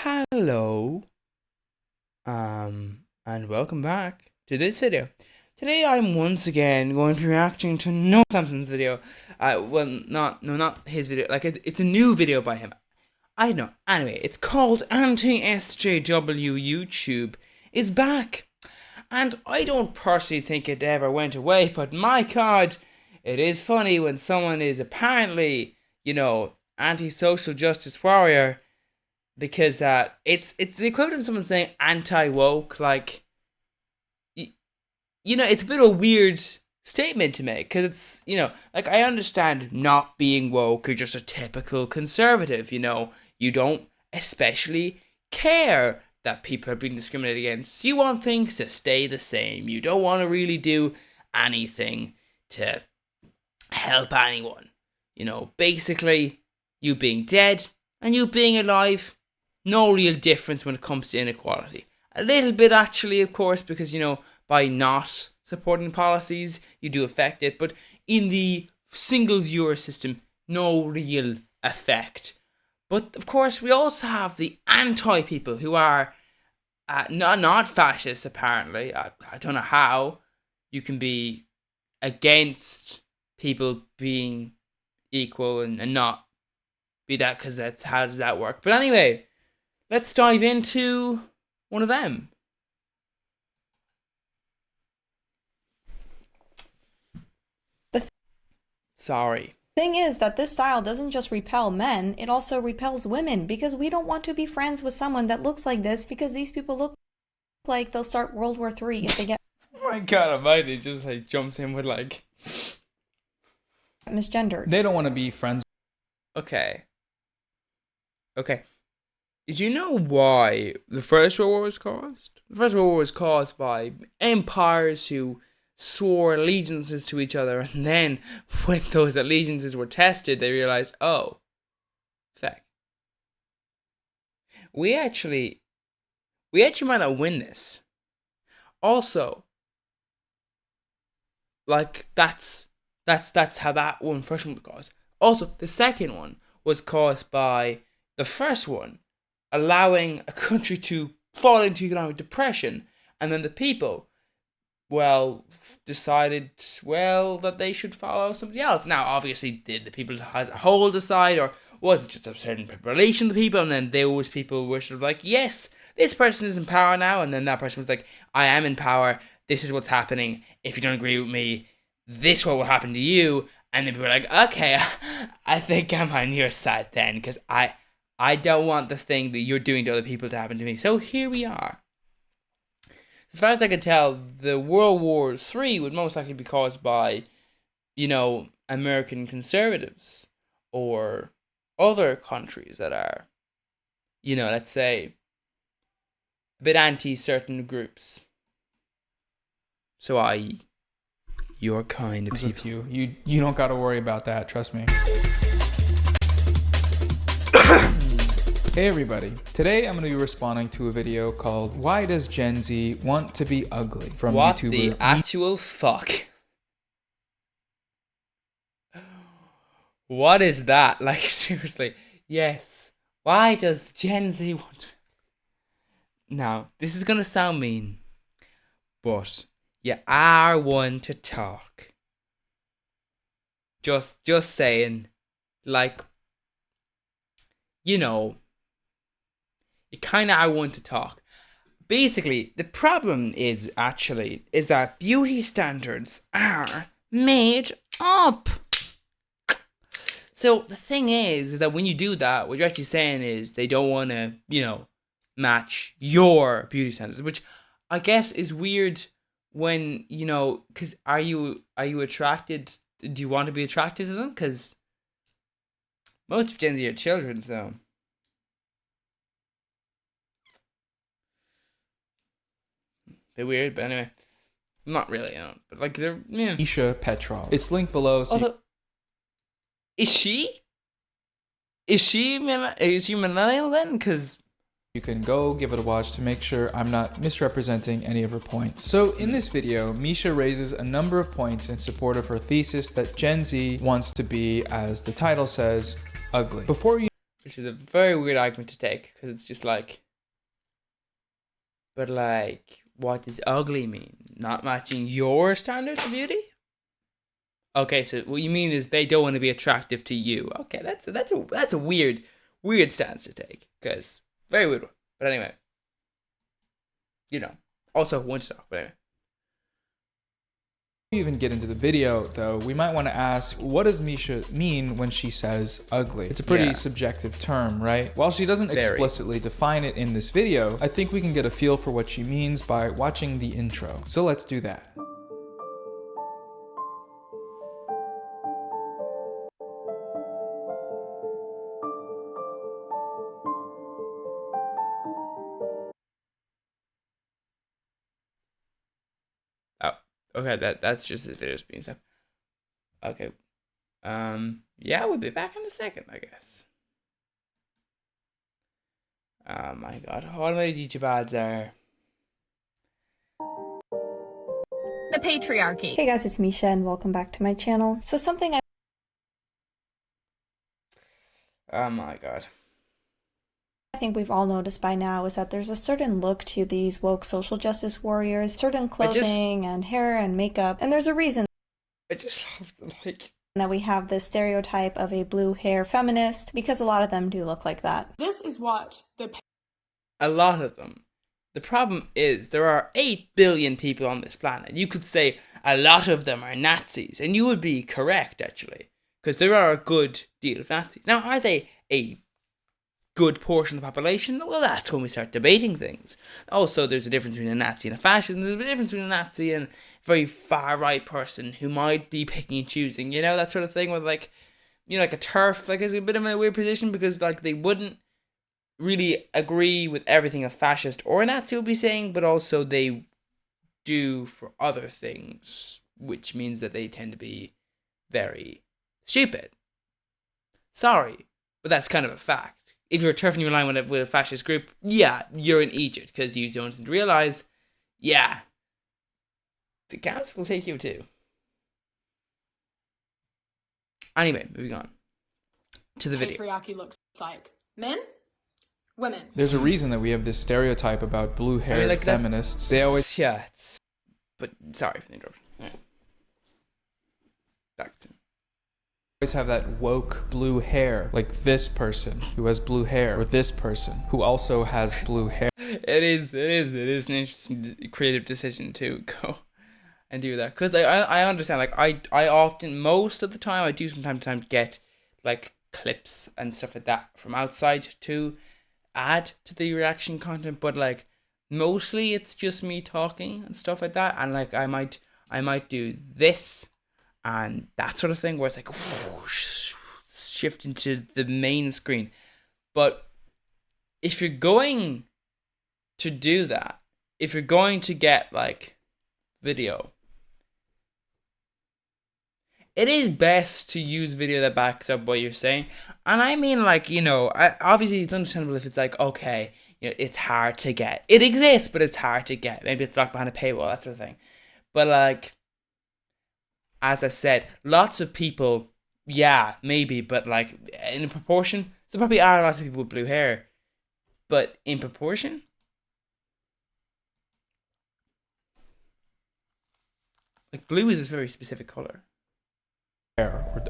Hello, and welcome back to this video. Today I'm once again going to be reacting to Noah Sampson's video. Not his video, like it's a new video by him. I know, anyway, it's called Anti-SJW YouTube is back. And I don't personally think it ever went away, but my god, it is funny when someone is apparently, anti-social justice warrior, because it's the equivalent of someone saying anti-woke. Like, it's a bit of a weird statement to make, because it's, like, I understand not being woke. You're just a typical conservative. You don't especially care that people are being discriminated against. You want things to stay the same. You don't want to really do anything to help anyone. Basically, you being dead and you being alive, no real difference when it comes to inequality. A little bit actually, of course, because, by not supporting policies, you do affect it. But in the single viewer system, no real effect. But, of course, we also have the anti-people who are not fascists, apparently. I don't know how you can be against people being equal and not be that, because how does that work? But anyway, let's dive into one of them. Sorry. Thing is that this style doesn't just repel men, it also repels women, because we don't want to be friends with someone that looks like this, because these people look like they'll start World War III if they get Oh my god almighty, just like jumps in with like misgendered. They don't want to be friends. Okay. Did you know why the First World War was caused? The First World War was caused by empires who swore allegiances to each other, and then when those allegiances were tested, they realized, oh, fuck. We actually might not win this. Also, like, that's how that one first one was caused. Also, the second one was caused by the first one allowing a country to fall into economic depression, and then the people, decided, that they should follow somebody else. Now, obviously, did the people as a whole decide, or was it just a certain population of the people, and then those people were sort of like, yes, this person is in power now, and then that person was like, I am in power, this is what's happening, if you don't agree with me, this is what will happen to you, and then people were like, okay, I think I'm on your side then, because I don't want the thing that you're doing to other people to happen to me. So here we are. As far as I can tell, the World War III would most likely be caused by, American conservatives or other countries that are, let's say, a bit anti-certain groups. So i.e., your kind of With people. You don't got to worry about that. Trust me. Hey everybody, today I'm going to be responding to a video called Why Does Gen Z Want to Be Ugly? From What YouTuber the actual fuck? What is that? Like, seriously. Yes. Why does Gen Z want to... Now, this is going to sound mean, but you are one to talk. Just saying, like, you kind of are one to talk. Basically, the problem is that beauty standards are made up. So the thing is that when you do that, what you're actually saying is they don't want to, match your beauty standards, which I guess is weird when, because are you attracted? Do you want to be attracted to them? Because most of Gen Z are children, so... They're weird, but anyway. Not really, but like they're, yeah. Misha Petrov. It's linked below. So Also, is she millennial then? Because you can go give it a watch to make sure I'm not misrepresenting any of her points. So in this video, Misha raises a number of points in support of her thesis that Gen Z wants to be, as the title says, ugly. Before you which is a very weird argument to take because it's just like, but like, what does ugly mean? Not matching your standards of beauty? Okay, so what you mean is they don't want to be attractive to you. Okay, that's a weird stance to take, because very weird one. But anyway, also one stop. But anyway. Before we even get into the video, though, we might want to ask, what does Misha mean when she says ugly? It's a pretty subjective term, right? While she doesn't explicitly define it in this video, I think we can get a feel for what she means by watching the intro. So let's do that. Okay, that's just this video's being stuff. Okay. Yeah, we'll be back in a second, I guess. Oh my god, all my YouTube ads are... The patriarchy. Hey guys, it's Misha and welcome back to my channel. So something Oh my god. I think we've all noticed by now is that there's a certain look to these woke social justice warriors, certain clothing and hair and makeup, and there's a reason I just love the like... that we have this stereotype of a blue hair feminist, because a lot of them do look like that. This is what the A lot of them. The problem is there are 8 billion people on this planet. You could say a lot of them are Nazis, and you would be correct, actually, because there are a good deal of Nazis. Now, are they a good portion of the population? Well, that's when we start debating things. Also, there's a difference between a Nazi and a fascist, and there's a difference between a Nazi and a very far-right person who might be picking and choosing, that sort of thing, with like, like a TERF, like, is a bit of a weird position, because like they wouldn't really agree with everything a fascist or a Nazi would be saying, but also they do for other things, which means that they tend to be very stupid. Sorry, but that's kind of a fact. If you're turfing your line with a fascist group, yeah, you're in Egypt, because you don't realize, yeah, the council will take you too. Anyway, moving on to the video. patriarchy looks like. Men, women. There's a reason that we have this stereotype about blue-haired feminists. They always... Yeah, but sorry for the interruption. Right. Back to... always have that woke blue hair, like this person who has blue hair, or this person who also has blue hair. It is an interesting creative decision to go and do that, because I understand, like I often, most of the time, I do from time to time get like clips and stuff like that from outside to add to the reaction content, but like mostly it's just me talking and stuff like that, and like I might do this and that sort of thing, where it's like whoosh, shift into the main screen. But if you're going to do that, if you're going to get like video, it is best to use video that backs up what you're saying. And I mean, like, obviously it's understandable if it's like, okay, it's hard to get. It exists, but it's hard to get. Maybe it's locked behind a paywall, that sort of thing. But like, as I said, lots of people, yeah, maybe, but like in a proportion, there probably are lots of people with blue hair, but in proportion, like blue is a very specific color.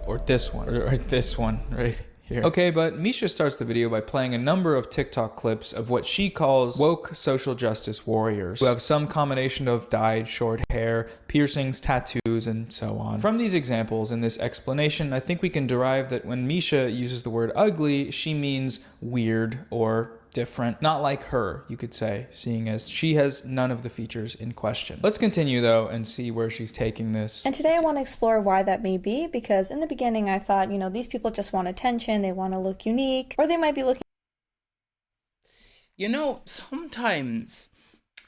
Or this one, or this one right here. Okay, but Misha starts the video by playing a number of TikTok clips of what she calls woke social justice warriors, who have some combination of dyed short hair, piercings, tattoos, and so on. From these examples and this explanation, I think we can derive that when Misha uses the word ugly, she means weird or different. Not like her, you could say, seeing as she has none of the features in question. Let's continue though and see where she's taking this. And today I want to explore why that may be, because in the beginning I thought, these people just want attention, they want to look unique, or they might be looking...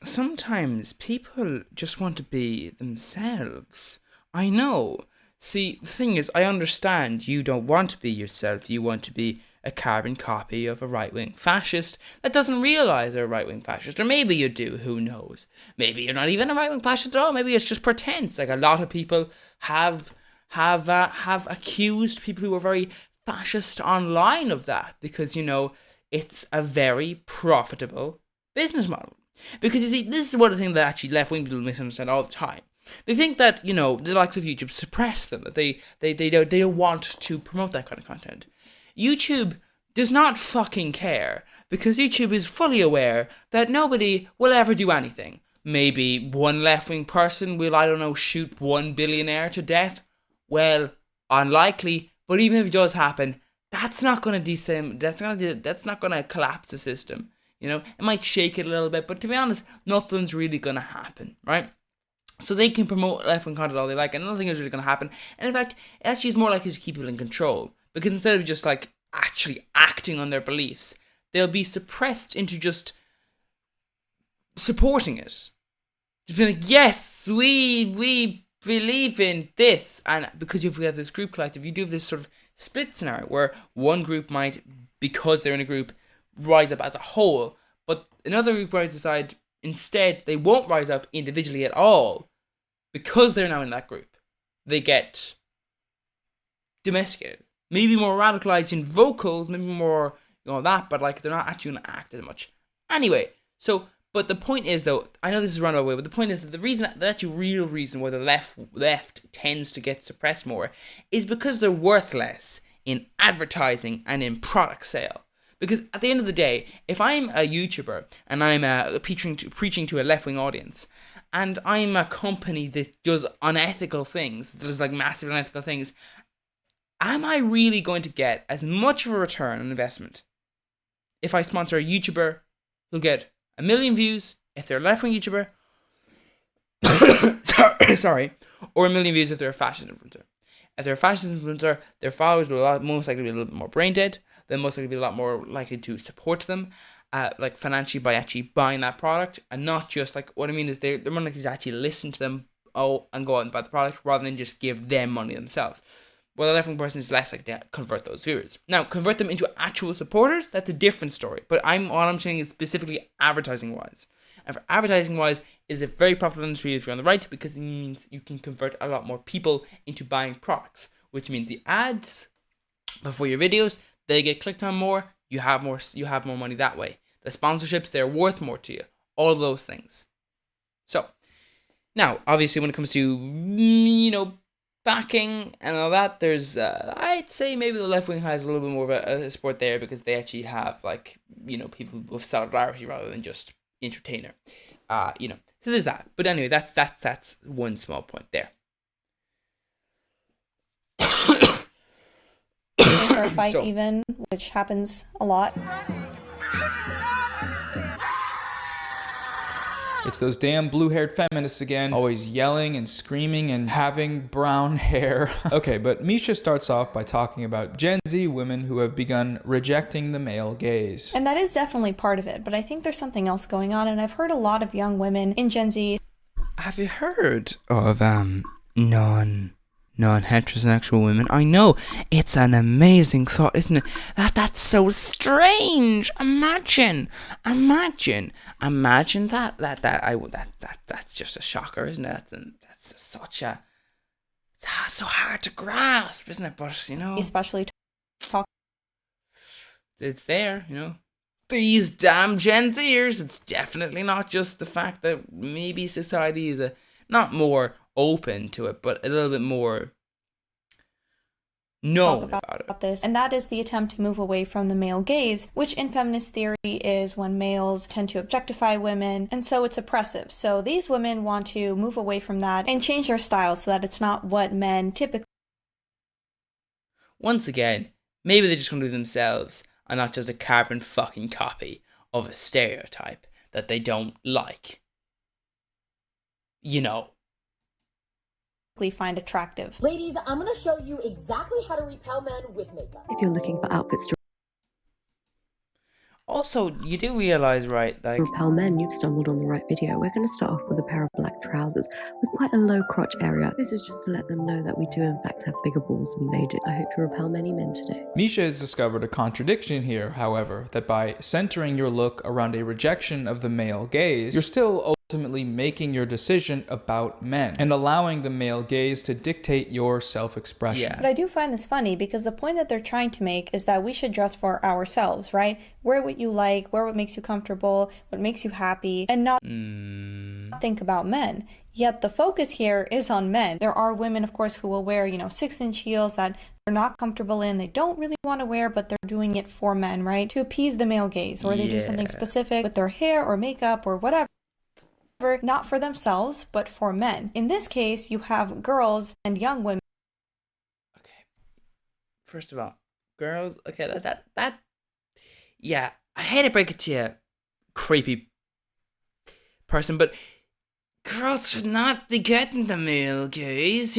Sometimes people just want to be themselves. I know. See, the thing is, I understand you don't want to be yourself, you want to be a carbon copy of a right-wing fascist that doesn't realize they're a right-wing fascist. Or maybe you do, who knows? Maybe you're not even a right-wing fascist at all. Maybe it's just pretense. Like a lot of people have accused people who are very fascist online of that because, you know, it's a very profitable business model. Because you see, this is one of the things that actually left-wing people misunderstand all the time. They think that, you know, the likes of YouTube suppress them, that they don't want to promote that kind of content. YouTube does not fucking care, because YouTube is fully aware that nobody will ever do anything. Maybe one left-wing person will, I don't know, shoot one billionaire to death. Well, unlikely, but even if it does happen, that's not going to that's not going to collapse the system. You know, it might shake it a little bit, but to be honest, nothing's really going to happen, right? So they can promote left-wing content all they like, and nothing is really going to happen. And in fact, it actually is more likely to keep people in control, because instead of just like actually acting on their beliefs, they'll be suppressed into just supporting it. Just being like, yes, we believe in this. And because you have this group collective, you do have this sort of split scenario where one group might, because they're in a group, rise up as a whole, but another group might decide instead they won't rise up individually at all because they're now in that group. They get domesticated, maybe more radicalized in vocals, maybe more, you know, that, but like they're not actually going to act as much. Anyway, so, but the point is though, I know this is a roundabout way, but the point is that the reason, the actual real reason why the left tends to get suppressed more is because they're worth less in advertising and in product sale. Because at the end of the day, if I'm a YouTuber and I'm preaching to a left-wing audience, and I'm a company that does unethical things, that does like massive unethical things, am I really going to get as much of a return on investment if I sponsor a YouTuber who'll get 1 million views if they're a left-wing YouTuber, sorry, or 1 million views if they're a fascist influencer? If they're a fascist influencer, their followers will most likely be a little bit more brain dead. They're most likely be a lot more likely to support them, like financially, by actually buying that product, and not just like, what I mean is they're more likely to actually listen to them and go out and buy the product rather than just give them money themselves. Well, the left-wing person is less likely to convert those viewers. Now, convert them into actual supporters, that's a different story. But all I'm saying is specifically advertising-wise. And for advertising-wise, it is a very profitable industry if you're on the right, because it means you can convert a lot more people into buying products, which means the ads before your videos, they get clicked on more, you have more money that way. The sponsorships, they're worth more to you. All of those things. So, now, obviously when it comes to, you know, backing and all that, there's, I'd say maybe the left wing has a little bit more of a support there, because they actually have, like, you know, people with solidarity rather than just entertainer. You know, so there's that. But anyway, that's one small point there. Or fight So- even, which happens a lot. It's those damn blue-haired feminists again, always yelling and screaming and having brown hair. Okay, but Misha starts off by talking about Gen Z women who have begun rejecting the male gaze. And that is definitely part of it, but I think there's something else going on, and I've heard a lot of young women in Gen Z. Have you heard of non-heterosexual women? I know, it's an amazing thought, isn't it? That's so strange. Imagine that's just a shocker, isn't it? That's such a, it's so hard to grasp, isn't it? But you know, Especially talk. it's there, you know. These damn Gen Zers. It's definitely not just the fact that maybe society is not more open to it, but a little bit more known about it. This, and that is the attempt to move away from the male gaze, which in feminist theory is when males tend to objectify women, and so it's oppressive. So these women want to move away from that and change their style so that it's not what men typically. Once again, maybe they just want to be themselves and not just a carbon fucking copy of a stereotype that they don't like. You know. Find attractive. Ladies, I'm going to show you exactly how to repel men with makeup. If you're looking for outfits to Also, you do realize, right, like, repel men, you've stumbled on the right video. We're going to start off with a pair of black trousers with quite a low crotch area. This is just to let them know that we do in fact have bigger balls than they do. I hope to repel many men today. Misha has discovered a contradiction here, however, that by centering your look around a rejection of the male gaze, you're still ultimately making your decision about men and allowing the male gaze to dictate your self-expression. Yeah. But I do find this funny because the point that they're trying to make is that we should dress for ourselves, right? Wear what you like, wear what makes you comfortable, what makes you happy, and not think about men. Yet the focus here is on men. There are women, of course, who will wear, 6-inch heels that they're not comfortable in, they don't really want to wear, but they're doing it for men, right? To appease the male gaze, or they do something specific with their hair or makeup or whatever. Not for themselves, but for men. In this case, you have girls and young women. Okay. First of all, girls. Okay, that. Yeah, I hate to break it to you, creepy person, but girls should not be getting the male gaze,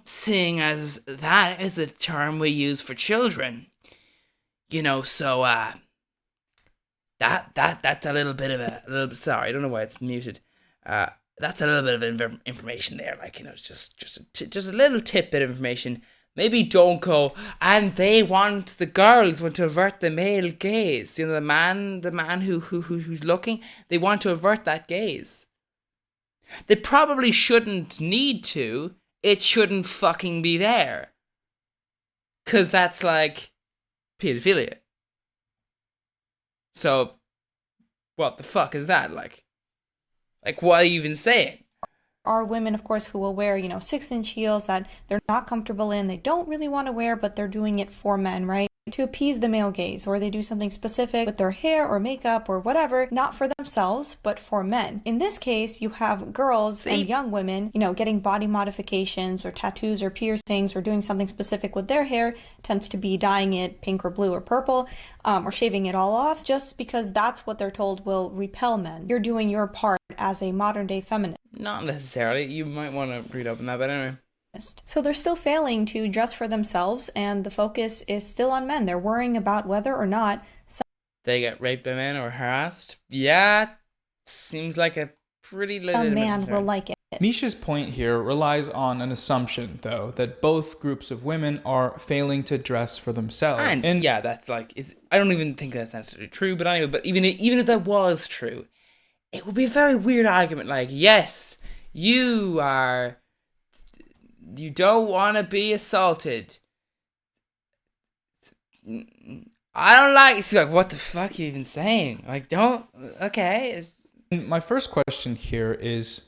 seeing as that is the term we use for children. So that's a little bit of a sorry, I don't know why it's muted. That's a little bit of information there, it's just a little tidbit of information. Maybe don't go, and the girls want to avert the male gaze. The man who's looking, they want to avert that gaze. They probably shouldn't need to. It shouldn't fucking be there. 'Cause that's like pedophilia. So, what the fuck is that like? Like, what are you even saying? Are women, of course, who will wear, 6-inch heels that they're not comfortable in, they don't really want to wear, but they're doing it for men, right? To appease the male gaze, or they do something specific with their hair or makeup or whatever, not for themselves, but for men. In this case, you have girls and young women, getting body modifications or tattoos or piercings or doing something specific with their hair, tends to be dyeing it pink or blue or purple, or shaving it all off, just because that's what they're told will repel men. You're doing your part as a modern day feminist. Not necessarily. You might want to read up on that, but anyway. So they're still failing to dress for themselves, and the focus is still on men. They're worrying about whether or not they get raped by men or harassed. Yeah, seems like a pretty legitimate man concern. will like it. Misha's point here relies on an assumption, though, that both groups of women are failing to dress for themselves. And yeah, that's I don't even think that's necessarily true, but anyway, but even if that was true, it would be a very weird argument. Like, yes, you don't want to be assaulted. I don't like. It's like, what the fuck are you even saying? Like, don't. Okay. My first question here is,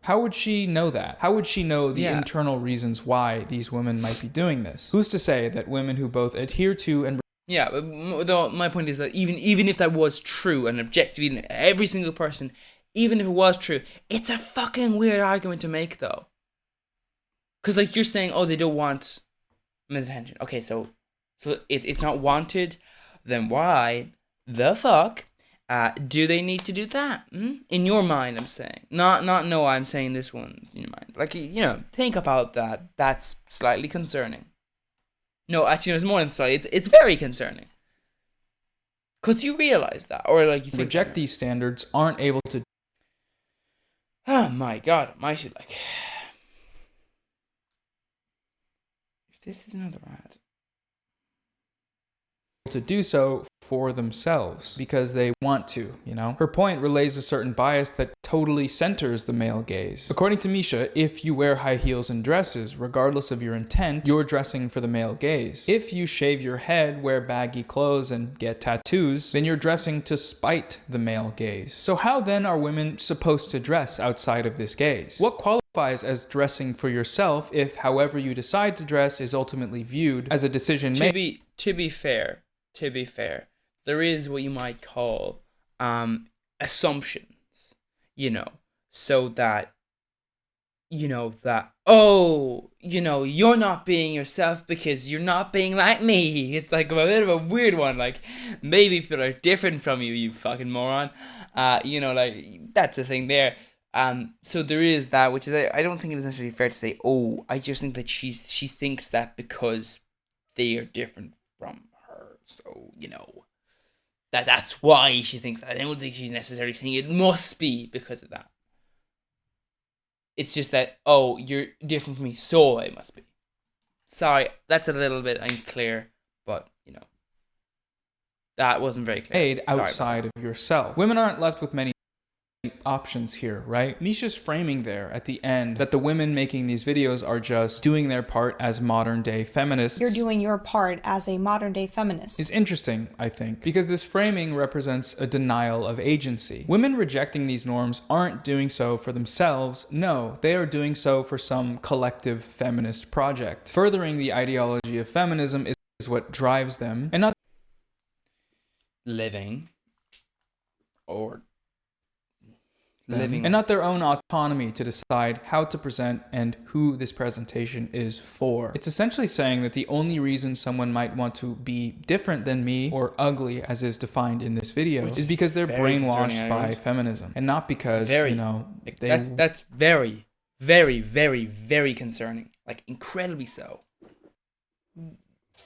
how would she know that? How would she know the internal reasons why these women might be doing this? Who's to say that women who both adhere to and yeah, but my point is that even if that was true and objective, even every single person, even if it was true, it's a fucking weird argument to make, though. Because, you're saying, they don't want men's attention. Okay, so it's not wanted. Then why the fuck do they need to do that? In your mind, I'm saying. No, I'm saying this one in your mind. Think about that. That's slightly concerning. No, actually, it's more than slightly. It's very concerning. Because you realize that. Or, you think reject these standards aren't able to... Oh, my God. I should, This is another ad. To do so for themselves because they want to, Her point relays a certain bias that totally centers the male gaze. According to Misha, if you wear high heels and dresses, regardless of your intent, you're dressing for the male gaze. If you shave your head, wear baggy clothes, and get tattoos, then you're dressing to spite the male gaze. So how then are women supposed to dress outside of this gaze? What qualifies as dressing for yourself if however you decide to dress is ultimately viewed as a decision made? To be fair, there is what you might call assumptions, so that, you're not being yourself because you're not being like me. It's like a bit of a weird one, maybe people are different from you, you fucking moron. That's the thing there. So there is that, which is, I don't think it is necessarily fair to say, I just think that she thinks that because they are different from her. So, that's why she thinks that. I don't think she's necessarily saying it must be because of that. It's just that, you're different from me, so it must be. Sorry, that's a little bit unclear, but, that wasn't very clear. Outside of yourself. Women aren't left with many options here, right? Misha's framing there at the end that the women making these videos are just doing their part as modern day feminists. You're doing your part as a modern day feminist. Is interesting, I think, because this framing represents a denial of agency. Women rejecting these norms aren't doing so for themselves. No, they are doing so for some collective feminist project. Furthering the ideology of feminism is what drives them, and not living and not their own autonomy to decide how to present and who this presentation is for. It's essentially saying that the only reason someone might want to be different than me or ugly as is defined in this video is because they're brainwashed by feminism and not because, that's very, very, very, very concerning. Like, incredibly so.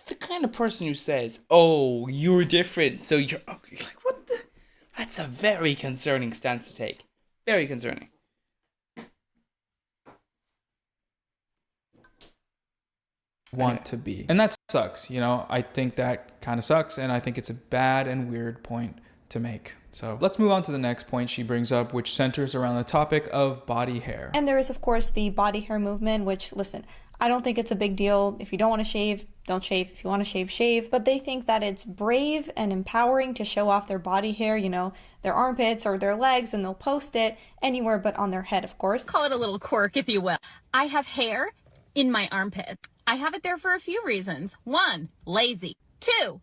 The kind of person who says, oh, you're different, so you're ugly. Like, what the? That's a very concerning stance to take. Very concerning. Want to be. And that sucks, I think that kind of sucks, and I think it's a bad and weird point to make. So let's move on to the next point she brings up, which centers around the topic of body hair. And there is, of course, the body hair movement, which, listen, I don't think it's a big deal. If you don't want to shave, don't shave. If you want to shave, shave. But they think that it's brave and empowering to show off their body hair, their armpits or their legs, and they'll post it anywhere but on their head, of course. Call it a little quirk, if you will. I have hair in my armpit. I have it there for a few reasons. 1, lazy. 2,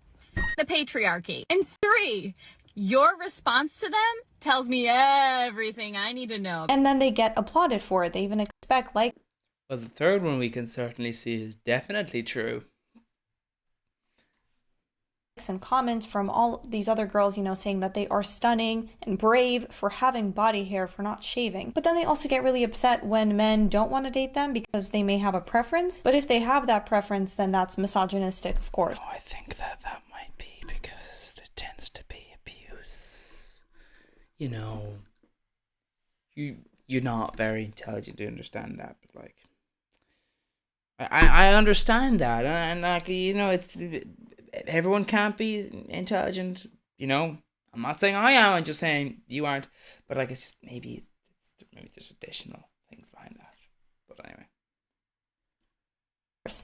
the patriarchy. And 3, your response to them tells me everything I need to know. And then they get applauded for it. They even expect likes Well, the third one we can certainly see is definitely true. and comments from all these other girls, saying that they are stunning and brave for having body hair, for not shaving. But then they also get really upset when men don't want to date them because they may have a preference. But if they have that preference, then that's misogynistic, of course. Oh, I think that might be because there tends to be abuse. You're not very intelligent to understand that, but like, I understand that, and like, it's, everyone can't be intelligent, I'm not saying I am, I'm just saying you aren't, but like, it's just maybe there's additional things behind that, but anyway.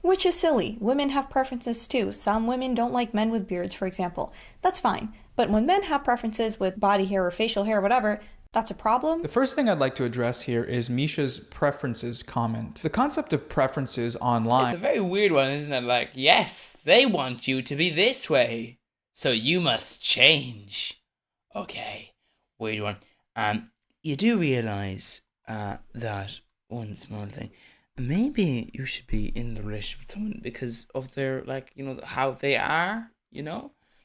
Which is silly. Women have preferences too. Some women don't like men with beards, for example. That's fine. But when men have preferences with body hair or facial hair or whatever, that's a problem. The first thing I'd like to address here is Misha's preferences comment. The concept of preferences online. It's a very weird one, isn't it? Like, yes, they want you to be this way, so you must change. Okay, weird one. You do realize that one small thing. Maybe you should be in the relationship with someone because of their, like, how they are,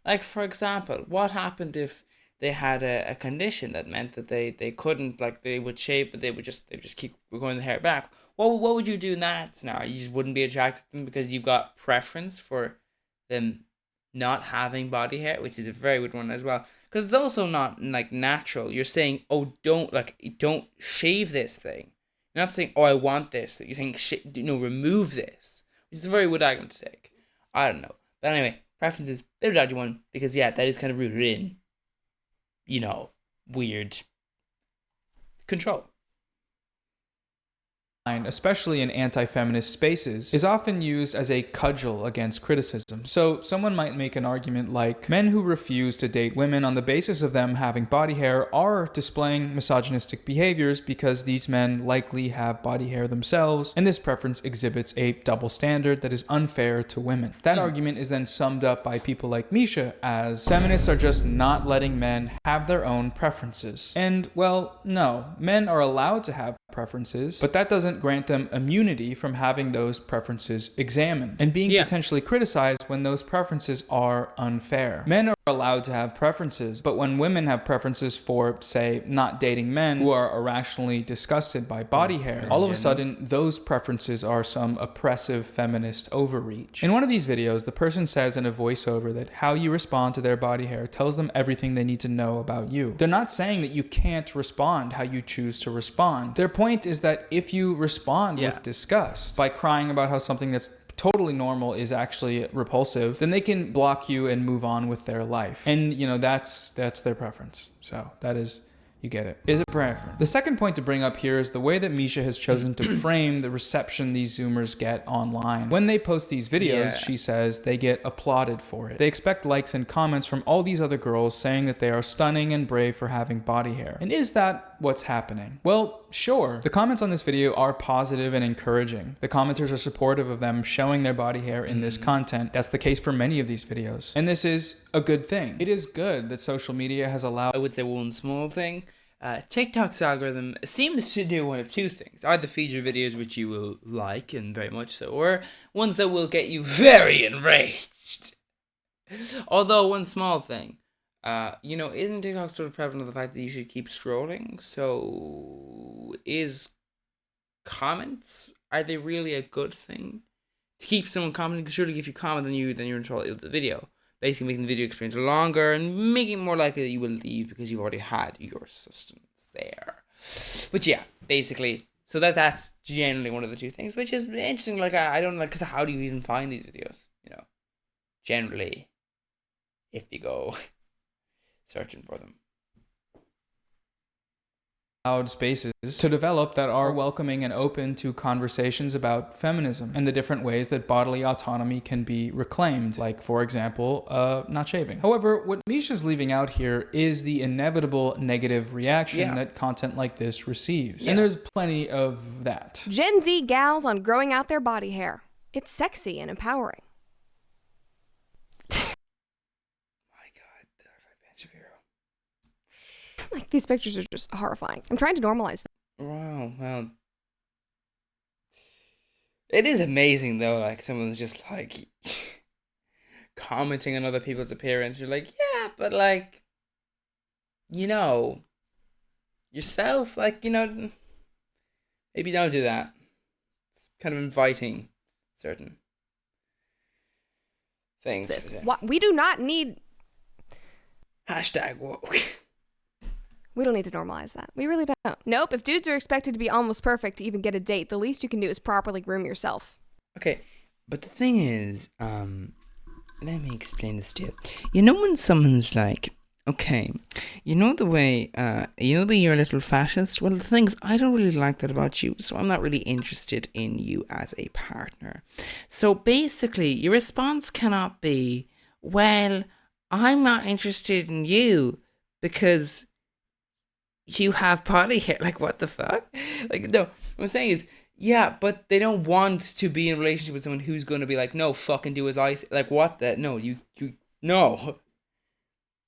Like, for example, what happened if they had a condition that meant that they couldn't, like, they would shave, but they would just keep growing the hair back? What would you do in that scenario? You just wouldn't be attracted to them because you've got preference for them not having body hair, which is a very good one as well. Because it's also not, like, natural. You're saying, oh, don't shave this thing. You're not saying, oh, I want this. You're saying, remove this. Which is a very good argument to take. I don't know. But anyway, preferences, a bit of a dodgy one. Because, yeah, that is kind of rooted in, weird control. Especially in anti-feminist spaces, is often used as a cudgel against criticism. So someone might make an argument like, men who refuse to date women on the basis of them having body hair are displaying misogynistic behaviors because these men likely have body hair themselves, and this preference exhibits a double standard that is unfair to women. That argument is then summed up by people like Misha as, feminists are just not letting men have their own preferences. And, well, no, men are allowed to have preferences, but that doesn't grant them immunity from having those preferences examined and being potentially criticized when those preferences are unfair. Men are allowed to have preferences, but when women have preferences for, say, not dating men who are irrationally disgusted by body hair, all of a sudden those preferences are some oppressive feminist overreach. In one of these videos, the person says in a voiceover that how you respond to their body hair tells them everything they need to know about you. They're not saying that you can't respond how you choose to respond. Their point is that if you respond with disgust by crying about how something that's totally normal is actually repulsive, then they can block you and move on with their life. And that's their preference. So that is You get it. Is a preference. The second point to bring up here is the way that Misha has chosen to frame the reception these Zoomers get online. When they post these videos, she says they get applauded for it. They expect likes and comments from all these other girls saying that they are stunning and brave for having body hair. And is that what's happening? Well, sure. The comments on this video are positive and encouraging. The commenters are supportive of them showing their body hair in this content. That's the case for many of these videos. And this is a good thing. It is good that social media has allowed... I would say one small thing. TikTok's algorithm seems to do one of two things. Either feed you videos which you will like, and very much so, or ones that will get you very enraged. Although, one small thing. Isn't TikTok sort of prevalent of the fact that you should keep scrolling? So, is comments, are they really a good thing? To keep someone commenting, because surely if you comment, then you're in control of the video. Basically making the video experience longer and making it more likely that you will leave because you've already had your sustenance there. But yeah, basically, so that's generally one of the two things, which is interesting. Like, I don't like, because how do you even find these videos? Generally, if you go searching for them. Spaces to develop that are welcoming and open to conversations about feminism and the different ways that bodily autonomy can be reclaimed, like, for example, not shaving. However, what Misha's leaving out here is the inevitable negative reaction that content like this receives. And there's plenty of that. Gen Z gals on growing out their body hair. It's sexy and empowering. Like, these pictures are just horrifying. I'm trying to normalize them. Wow, well. It is amazing, though, like, someone's just, like, commenting on other people's appearance. You're like, yeah, but, like, yourself, like, maybe don't do that. It's kind of inviting certain things. We do not need... #woke. We don't need to normalize that. We really don't. Nope, if dudes are expected to be almost perfect to even get a date, the least you can do is properly groom yourself. Okay, but the thing is, let me explain this to you. When someone's like, okay, the way you're a little fascist? Well, the thing is, I don't really like that about you, so I'm not really interested in you as a partner. So basically, your response cannot be, well, I'm not interested in you because you have body hair. Like, what the fuck? Like, no, what I'm saying is, yeah, but they don't want to be in a relationship with someone who's going to be like, no, fucking do as I say. Like, what the? No, no.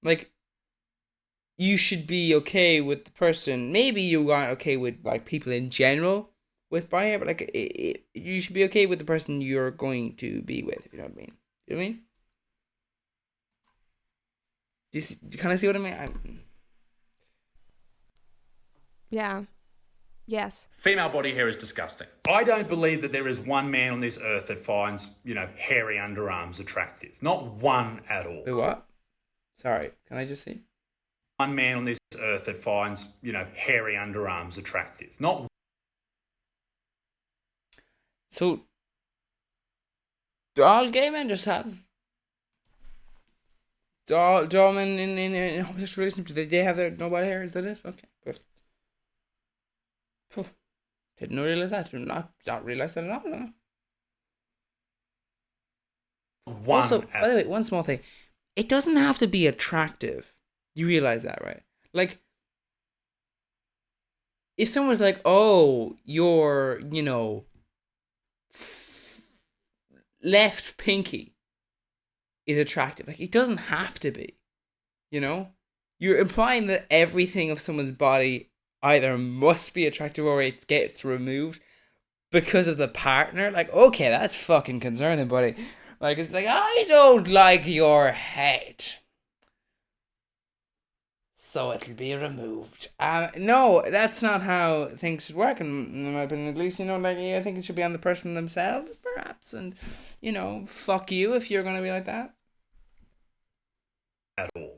Like, you should be okay with the person. Maybe you aren't okay with, like, people in general with body hair, but, like, you should be okay with the person you're going to be with, if you know what I mean. You know what I mean? Do you kind of see what I mean? Yeah. Yes. Female body hair is disgusting. I don't believe that there is one man on this earth that finds, hairy underarms attractive. Not one at all. Wait, what? Sorry, can I just see? One man on this earth that finds, hairy underarms attractive. Not. So, do all gay men just have... Do all men in homosexual relationships, do they have no body hair? Is that it? Okay, good. Didn't realize that. Did not realize that at all. No. Also, by the way, one small thing. It doesn't have to be attractive. You realize that, right? Like, if someone's like, oh, you're, left pinky is attractive. Like, it doesn't have to be. You're implying that everything of someone's body either must be attractive or it gets removed because of the partner. Like, okay, that's fucking concerning, buddy. Like, it's like, I don't like your head, so it'll be removed. No, that's not how things should work, in my opinion, at least. I think it should be on the person themselves, perhaps. And, fuck you if you're going to be like that. At all.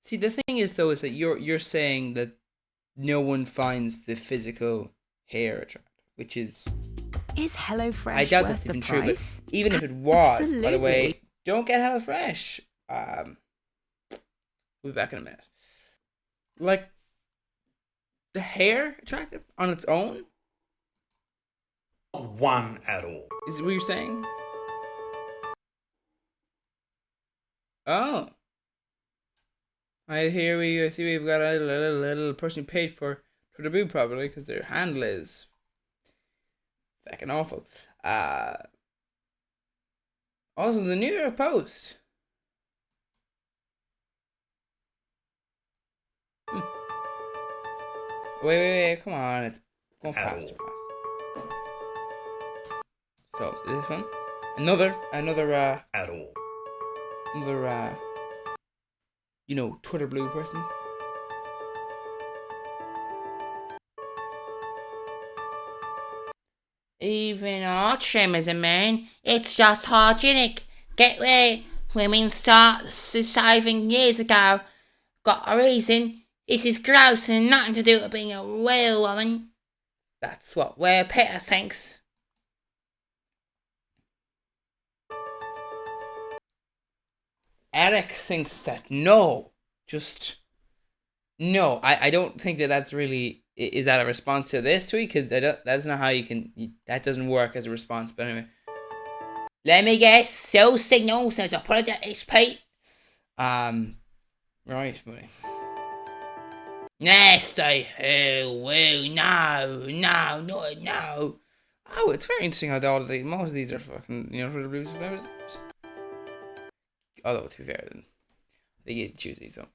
See, the thing is, though, is that you're saying that no one finds the physical hair attractive, which is HelloFresh I doubt worth that's the even true, price? but even if it was, by the way, Absolutely. don't get HelloFresh. We'll be back in a minute. Like, the hair attractive on its own? Not one at all. Is what you're saying? Oh. I see we've got a little person who paid for the boob probably because their handle is fucking awful. Also, the New York Post. Wait, come on, it's going faster. So, this one. Another, At all. Twitter blue person. Even art shame as a man, it's just hygienic. Get where women start saving years ago. Got a reason. This is gross and nothing to do with being a real woman. That's what Ware Peter thinks. Eric thinks that no. I don't think that's really... Is that a response to this tweet? Because that's not how you can... That doesn't work as a response, but anyway. Let me guess. So signals as a product of XP. Right, boy. Nasty. Oh, no. Oh, it's very interesting how most of these are fucking, Twitter blues. Although, to be fair, they get to choose these, so...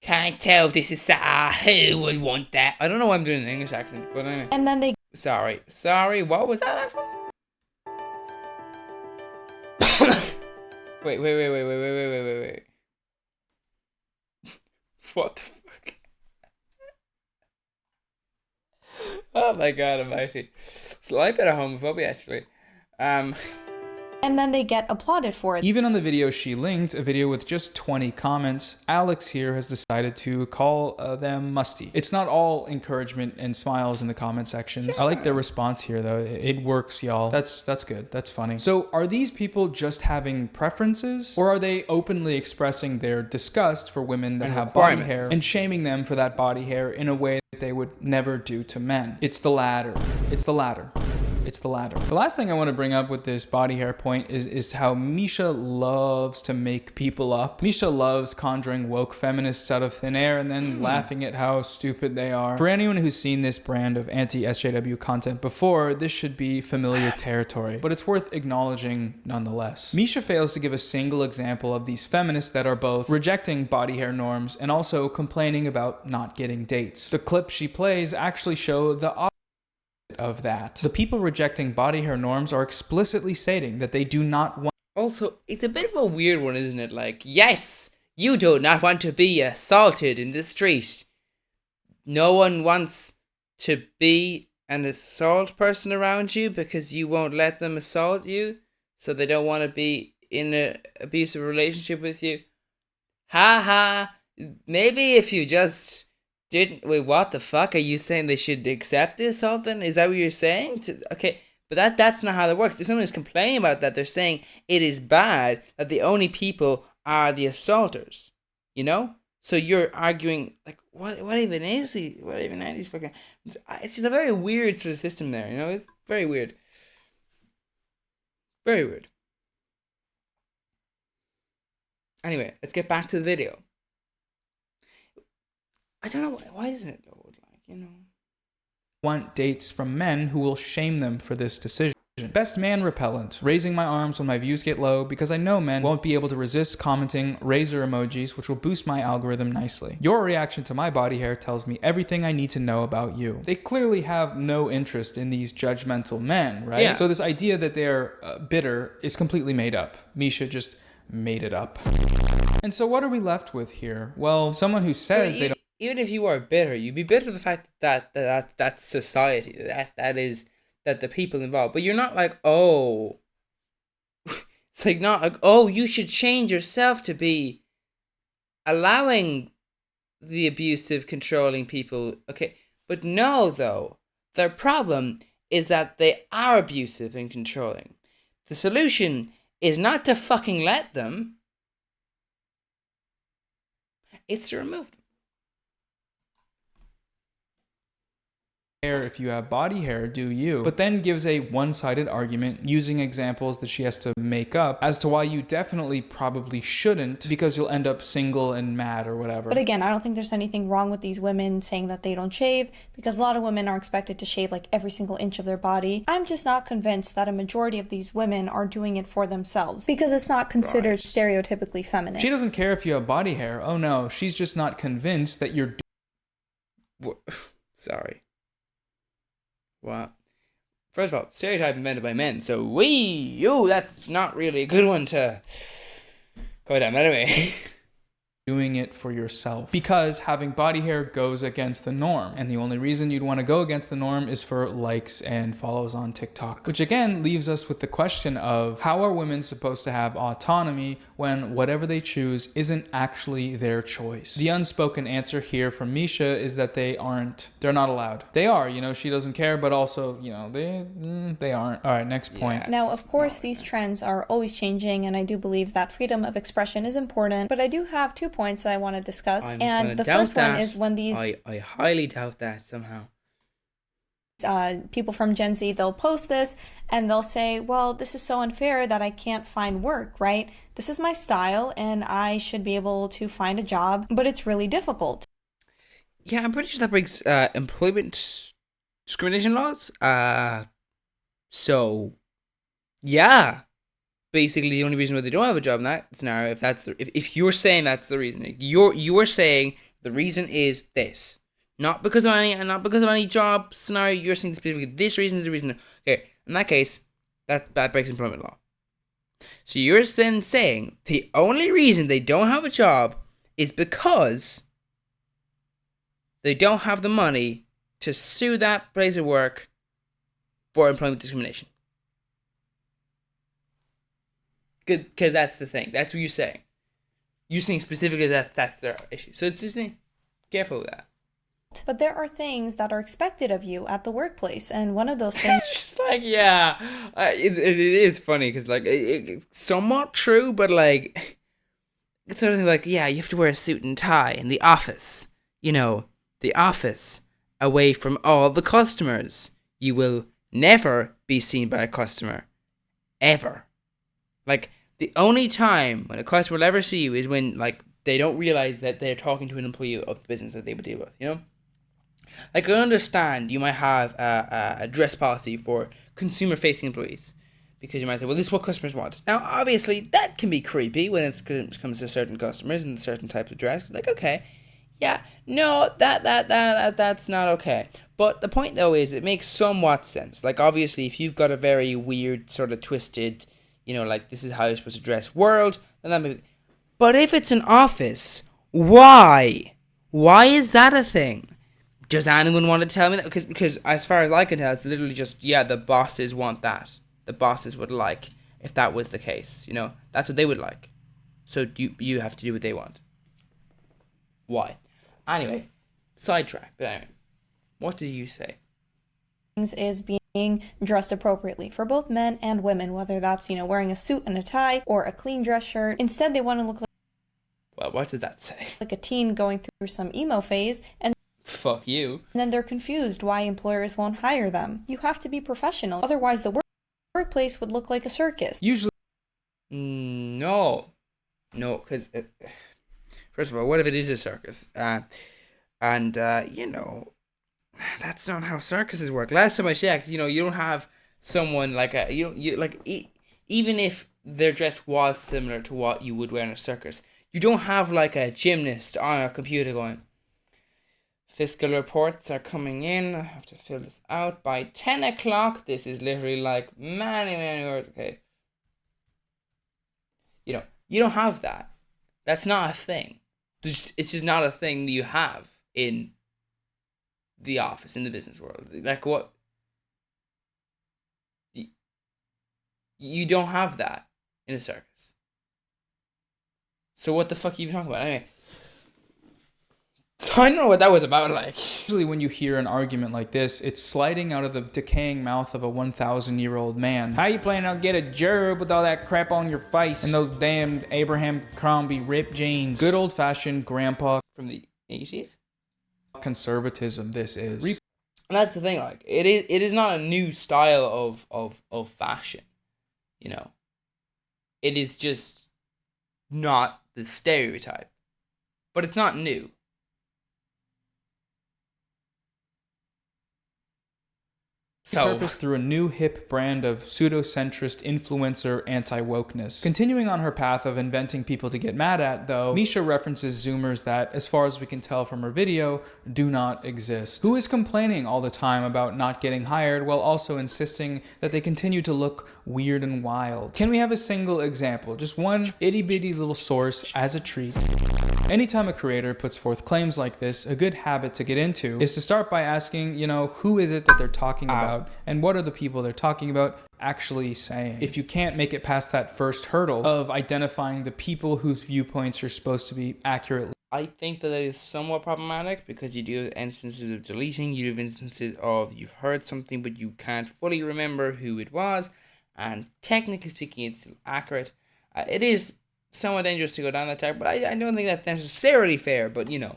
Can't tell if this is who would want that. I don't know why I'm doing an English accent, but anyway. And then they Sorry, what was that last one? Wait. What the fuck? Oh my god almighty. Slight bit of homophobia, actually. and then they get applauded for it. Even on the video she linked, a video with just 20 comments, Alex here has decided to call them musty. It's not all encouragement and smiles in the comment sections. I like their response here though. It works, y'all. That's good. That's funny. So are these people just having preferences, or are they openly expressing their disgust for women that And have body requirements. hair and shaming them for that body hair in a way that they would never do to men? It's the latter. The last thing I want to bring up with this body hair point is how Misha loves to make people up. Misha loves conjuring woke feminists out of thin air and then laughing at how stupid they are. For anyone who's seen this brand of anti-SJW content before, this should be familiar territory, but it's worth acknowledging nonetheless. Misha fails to give a single example of these feminists that are both rejecting body hair norms and also complaining about not getting dates. The clips she plays actually show the opposite of that. The people rejecting body hair norms are explicitly stating that they do not want... Also, it's a bit of a weird one, isn't it? Like, yes, you do not want to be assaulted in the street. No one wants to be an assault person around you because you won't let them assault you, so they don't want to be in an abusive relationship with you. Ha ha. Maybe if you just didn't... Wait, what the fuck? Are you saying they should accept this or something? Is that what you're saying? Okay, but that's not how that works. If someone is complaining about that, they're saying it is bad that the only people are the assaulters. You know? So you're arguing, like, what even is he? What even are these fucking... It's just a very weird sort of system there, you know? It's very weird. Very weird. Anyway, let's get back to the video. I don't know, why isn't it load? Like, you know... want dates from men who will shame them for this decision. Best man repellent. Raising my arms when my views get low because I know men won't be able to resist commenting razor emojis, which will boost my algorithm nicely. Your reaction to my body hair tells me everything I need to know about you. They clearly have no interest in these judgmental men, right? Yeah. So this idea that they're bitter is completely made up. Misha just made it up. And so what are we left with here? Well, someone who says they don't... Even if you are bitter, you'd be bitter of the fact that society, that the people involved. But you're not like, oh, it's like not like, oh, you should change yourself to be allowing the abusive, controlling people. Okay, but no, though, their problem is that they are abusive and controlling. The solution is not to fucking let them. it's to remove them. Hair, if you have body hair, do you? But then gives a one-sided argument using examples that she has to make up as to why you definitely probably shouldn't, because you'll end up single and mad or whatever. But again, I don't think there's anything wrong with these women saying that they don't shave, because a lot of women are expected to shave like every single inch of their body. I'm just not convinced that a majority of these women are doing it for themselves, because it's not considered stereotypically feminine. She doesn't care if you have body hair. Oh no, she's just not convinced that you're Sorry. What? First of all, stereotype invented by men, so that's not really a good one to go down. Anyway. doing it for yourself, because having body hair goes against the norm, and the only reason you'd want to go against the norm is for likes and follows on TikTok, which again leaves us with the question of how are women supposed to have autonomy when whatever they choose isn't actually their choice? The unspoken answer here from Misha is that they're not allowed. They are, she doesn't care, but also, they aren't. All right, next point. Now, of course, these trends are always changing, and I do believe that freedom of expression is important, but I do have 2 points that I want to discuss. And the first one is when these I highly doubt that somehow. People from Gen Z, they'll post this and they'll say, well, this is so unfair that I can't find work, right? This is my style and I should be able to find a job, but it's really difficult. Yeah, I'm pretty sure that breaks employment discrimination laws. So, yeah. Basically, the only reason why they don't have a job in that scenario, if you're saying that's the reason, you are saying the reason is this, not because of any job scenario. You're saying specifically this reason is the reason. Okay, in that case, that breaks employment law. So you're then saying the only reason they don't have a job is because they don't have the money to sue that place of work for employment discrimination. Because that's the thing. That's what you're saying. You're saying specifically that that's their issue. So it's just careful with that. But there are things that are expected of you at the workplace, and one of those things. Just like, yeah, it is funny because it's somewhat true, but like it's sort of like, yeah, you have to wear a suit and tie in the office. The office, away from all the customers. You will never be seen by a customer, ever. Like, the only time when a customer will ever see you is when, like, they don't realize that they're talking to an employee of the business that they would deal with, Like, I understand you might have a dress policy for consumer-facing employees, because you might say, well, this is what customers want. Now, obviously, that can be creepy when it comes to certain customers and certain types of dress. Like, okay, yeah, no, that's not okay. But the point, though, is it makes somewhat sense. Like, obviously, if you've got a very weird, sort of twisted, like, this is how you're supposed to dress world, then that may be... But if it's an office, why? Why is that a thing? Does anyone want to tell me that? Because as far as I can tell, it's literally just, yeah, the bosses want that. The bosses would like, if that was the case, that's what they would like. So you have to do what they want. Why? Anyway, sidetrack. But anyway, what did you say? Is being dressed appropriately for both men and women, whether that's, wearing a suit and a tie or a clean dress shirt. Instead, they want to look like... Well, what does that say? Like a teen going through some emo phase, and fuck you. And then they're confused why employers won't hire them. You have to be professional, otherwise the workplace would look like a circus. Usually... No, because... First of all, what if it is a circus? That's not how circuses work. Last time I checked, you don't have someone like even if their dress was similar to what you would wear in a circus, you don't have like a gymnast on a computer going, fiscal reports are coming in, I have to fill this out by 10 o'clock. This is literally like many words. Okay. You don't have that. That's not a thing. It's just not a thing that you have in the office, in the business world. Like, what? You don't have that in a circus. So what the fuck are you talking about? Anyway, So I don't know what that was about, like. Usually when you hear an argument like this, it's sliding out of the decaying mouth of a 1,000-year-old man. How you planning to get a job with all that crap on your face and those damn Abraham Crombie ripped jeans? Good old-fashioned grandpa From the 80s? conservatism this is. And that's the thing, like, it is not a new style of fashion, you know. It is just not the stereotype. But it's not new. Purpose through a new hip brand of pseudo-centrist influencer anti-wokeness. Continuing on her path of inventing people to get mad at, though, Misha references Zoomers that, as far as we can tell from her video, do not exist. Who is complaining all the time about not getting hired while also insisting that they continue to look weird and wild? Can we have a single example? Just one itty-bitty little source as a treat. Anytime a creator puts forth claims like this, a good habit to get into is to start by asking, you know, who is it that they're talking about and what are the people they're talking about actually saying? If you can't make it past that first hurdle of identifying the people whose viewpoints you're supposed to be accurately, I think that is somewhat problematic because you do have instances of deleting, you have instances of you've heard something but you can't fully remember who it was, and technically speaking it's still accurate. It is somewhat dangerous to go down that track, but I don't think that's necessarily fair, but you know.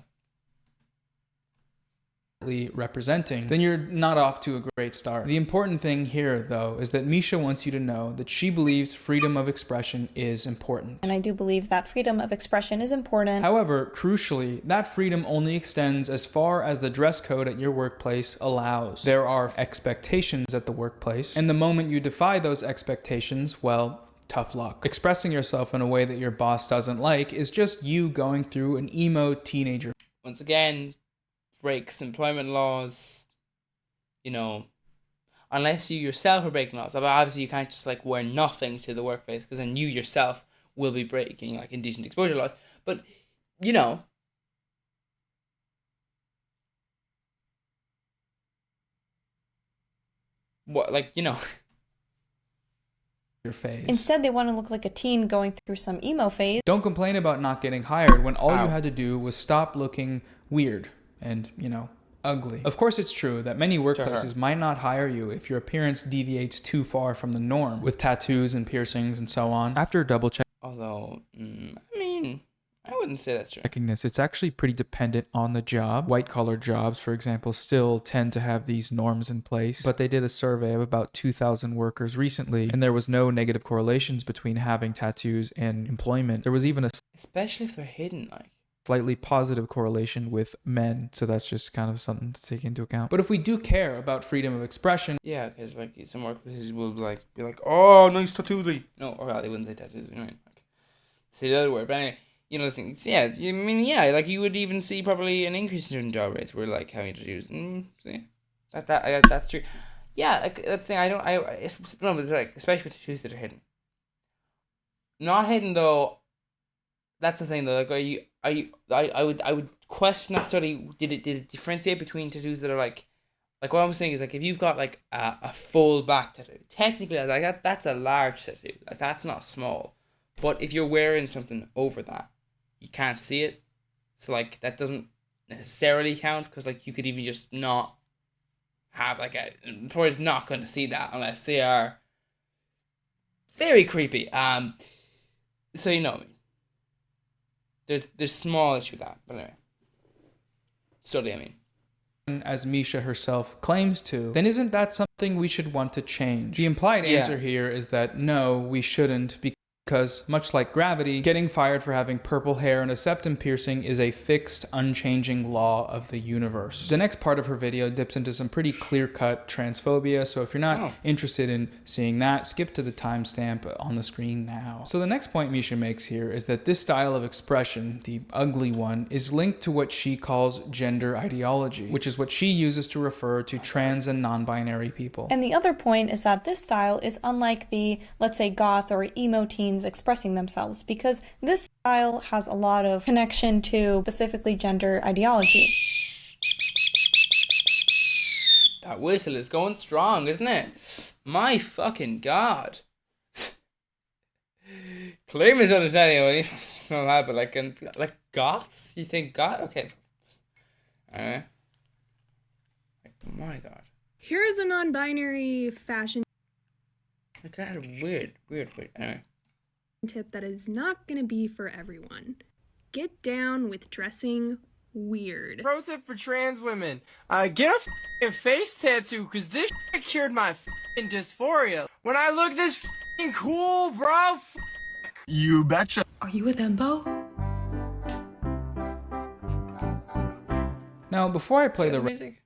representing, then you're not off to a great start. The important thing here, though, is that Misha wants you to know that she believes freedom of expression is important. And I do believe that freedom of expression is important. However, crucially, that freedom only extends as far as the dress code at your workplace allows. There are expectations at the workplace, and the moment you defy those expectations, well, tough luck. Expressing yourself in a way that your boss doesn't like is just you going through an emo teenager. Once again, breaks employment laws, you know, unless you yourself are breaking laws. But obviously you can't just like wear nothing to the workplace because then you yourself will be breaking like indecent exposure laws. But, you know, what, like, you know, your phase. Instead, they want to look like a teen going through some emo phase. Don't complain about not getting hired when all you had to do was stop looking weird and, you know, ugly. Of course, it's true that many workplaces might not hire you if your appearance deviates too far from the norm, with tattoos and piercings and so on. After double check, although, I mean, I wouldn't say that's true. Checking this, it's actually pretty dependent on the job. White-collar jobs, for example, still tend to have these norms in place, but they did a survey of about 2,000 workers recently, and there was no negative correlations between having tattoos and employment. There was even a especially if they're hidden, like. Slightly positive correlation with men, so that's just kind of something to take into account. But if we do care about freedom of expression, yeah, because like some workplaces will be like, oh, nice tattoo, no, or well, they wouldn't say tattoos, you know, like say the other word. But anyway, you know, things, yeah, I mean, yeah, like you would even see probably an increase in job rates where like having tattoos, that's true. Yeah, like, that's the thing. No, but like especially with tattoos that are hidden. Not hidden though. That's the thing though. Like, I would question necessarily did it differentiate between tattoos that are like what I'm saying is like if you've got like a full back tattoo, technically like that's a large tattoo. Like that's not small. But if you're wearing something over that, you can't see it. So like that doesn't necessarily count because like you could even just not have like employer's not going to see that unless they are very creepy. So you know me. There's small issue with that, but anyway. Study, I mean. As Misha herself claims to, then isn't that something we should want to change? The implied answer here is that no, we shouldn't, because much like gravity, getting fired for having purple hair and a septum piercing is a fixed, unchanging law of the universe. The next part of her video dips into some pretty clear-cut transphobia, so if you're not interested in seeing that, skip to the timestamp on the screen now. So the next point Misha makes here is that this style of expression, the ugly one, is linked to what she calls gender ideology, which is what she uses to refer to trans and non-binary people. And the other point is that this style is unlike the, let's say, goth or emo teens expressing themselves, because this style has a lot of connection to specifically gender ideology. That whistle is going strong, isn't it? My fucking god. Claim his understanding of any small habit, like goths? You think goth? Okay. Alright. Like, oh my god. Here's a non-binary fashion Like, that weird. Anyway. tip that is not gonna be for everyone. Get down with dressing weird. Pro tip for trans women. Get a f***ing face tattoo, cause this shit cured my f***ing dysphoria. When I look this f***ing cool, bro. You betcha. Are you a thembo? Now, before I play the music?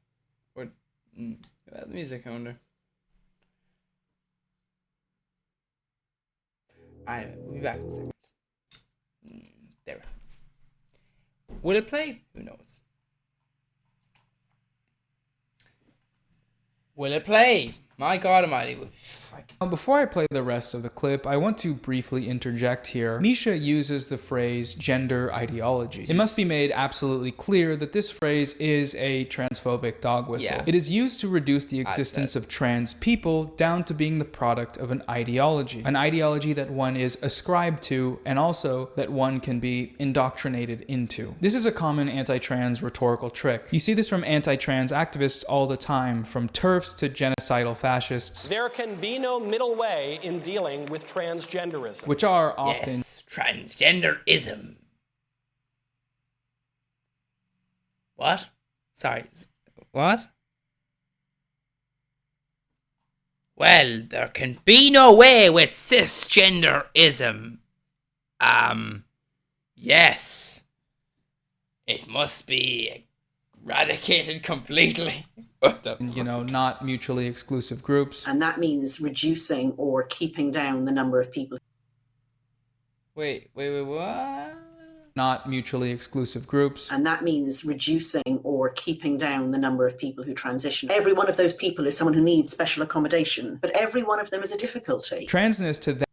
Or, the music, I wonder. We'll be back in a second. There. Will it play? Who knows? Will it play? My God Almighty. Now, before I play the rest of the clip, I want to briefly interject here. Misha uses the phrase gender ideology. It must be made absolutely clear that this phrase is a transphobic dog whistle. Yeah. It is used to reduce the existence of trans people down to being the product of an ideology that one is ascribed to and also that one can be indoctrinated into. This is a common anti-trans rhetorical trick. You see this from anti-trans activists all the time, from TERFs to genocidal fascists. There can be no middle way in dealing with transgenderism. Which are often... Yes, transgenderism. What? Sorry. What? Well, there can be no way with cisgenderism. Yes. It must be eradicated completely. You know, not mutually exclusive groups. And that means reducing or keeping down the number of people. Wait, what? Not mutually exclusive groups. And that means reducing or keeping down the number of people who transition. Every one of those people is someone who needs special accommodation, but every one of them is a difficulty. Transness to them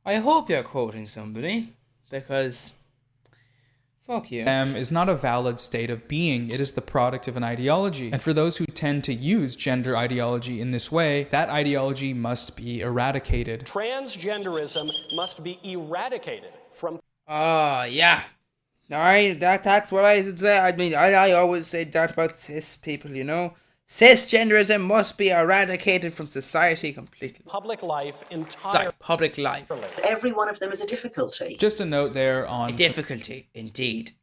I hope you're quoting somebody, because fuck you. Is not a valid state of being. It is the product of an ideology. And for those who tend to use gender ideology in this way, that ideology must be eradicated. Transgenderism must be eradicated from... Oh, yeah. Alright, that's what I say. I mean, I always say that about cis people, you know? Cisgenderism must be eradicated from society completely. Public life entirely. Sorry, public life. Every one of them is a difficulty. Just a note there on... A difficulty, indeed.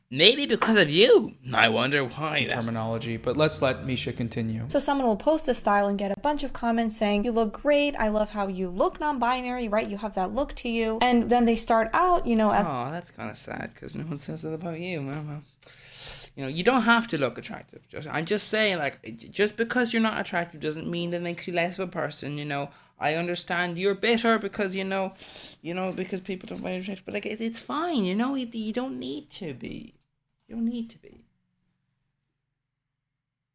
Maybe because of you. I wonder why. Terminology, but let's let Misha continue. So someone will post this style and get a bunch of comments saying, you look great, I love how you look non-binary, right? You have that look to you. And then they start out, you know, as... Oh, that's kind of sad, because no one says that about you, man. You know, you don't have to look attractive. I'm just saying, like, just because you're not attractive doesn't mean that makes you less of a person, you know. I understand you're bitter because, you know, because people don't find you attractive, but, like, it's fine, you know. You don't need to be. You don't need to be.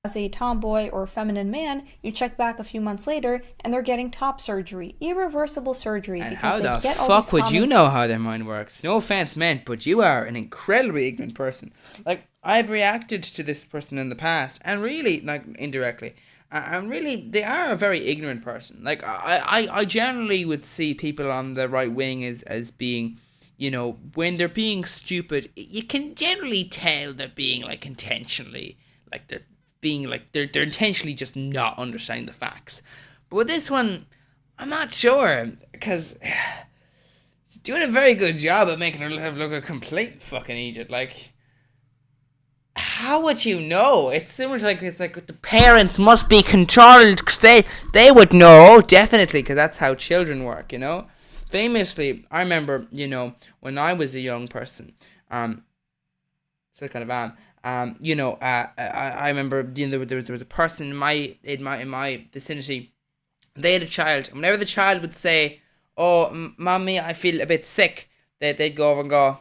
As a tomboy or feminine man, you check back a few months later and they're getting top surgery, irreversible surgery. And because how they the get all fuck these would you comments- know how their mind works? No offense meant, but you are an incredibly ignorant person. Like, I've reacted to this person in the past, and really, like, indirectly, and really, they are a very ignorant person. Like, I generally would see people on the right wing as being, you know, when they're being stupid, you can generally tell they're being, like, intentionally, like, they're intentionally just not understanding the facts. But with this one, I'm not sure, because she's doing a very good job of making herself look a complete fucking idiot. Like, how would you know? It's similar to, like, it's like the parents must be controlled, because they would know, definitely, because that's how children work, you know? Famously, I remember, you know, when I was a young person, still kind of am, you know, I remember, you know, there was a person in my vicinity. They had a child. Whenever the child would say, "Oh, mommy, I feel a bit sick," they'd go over and go,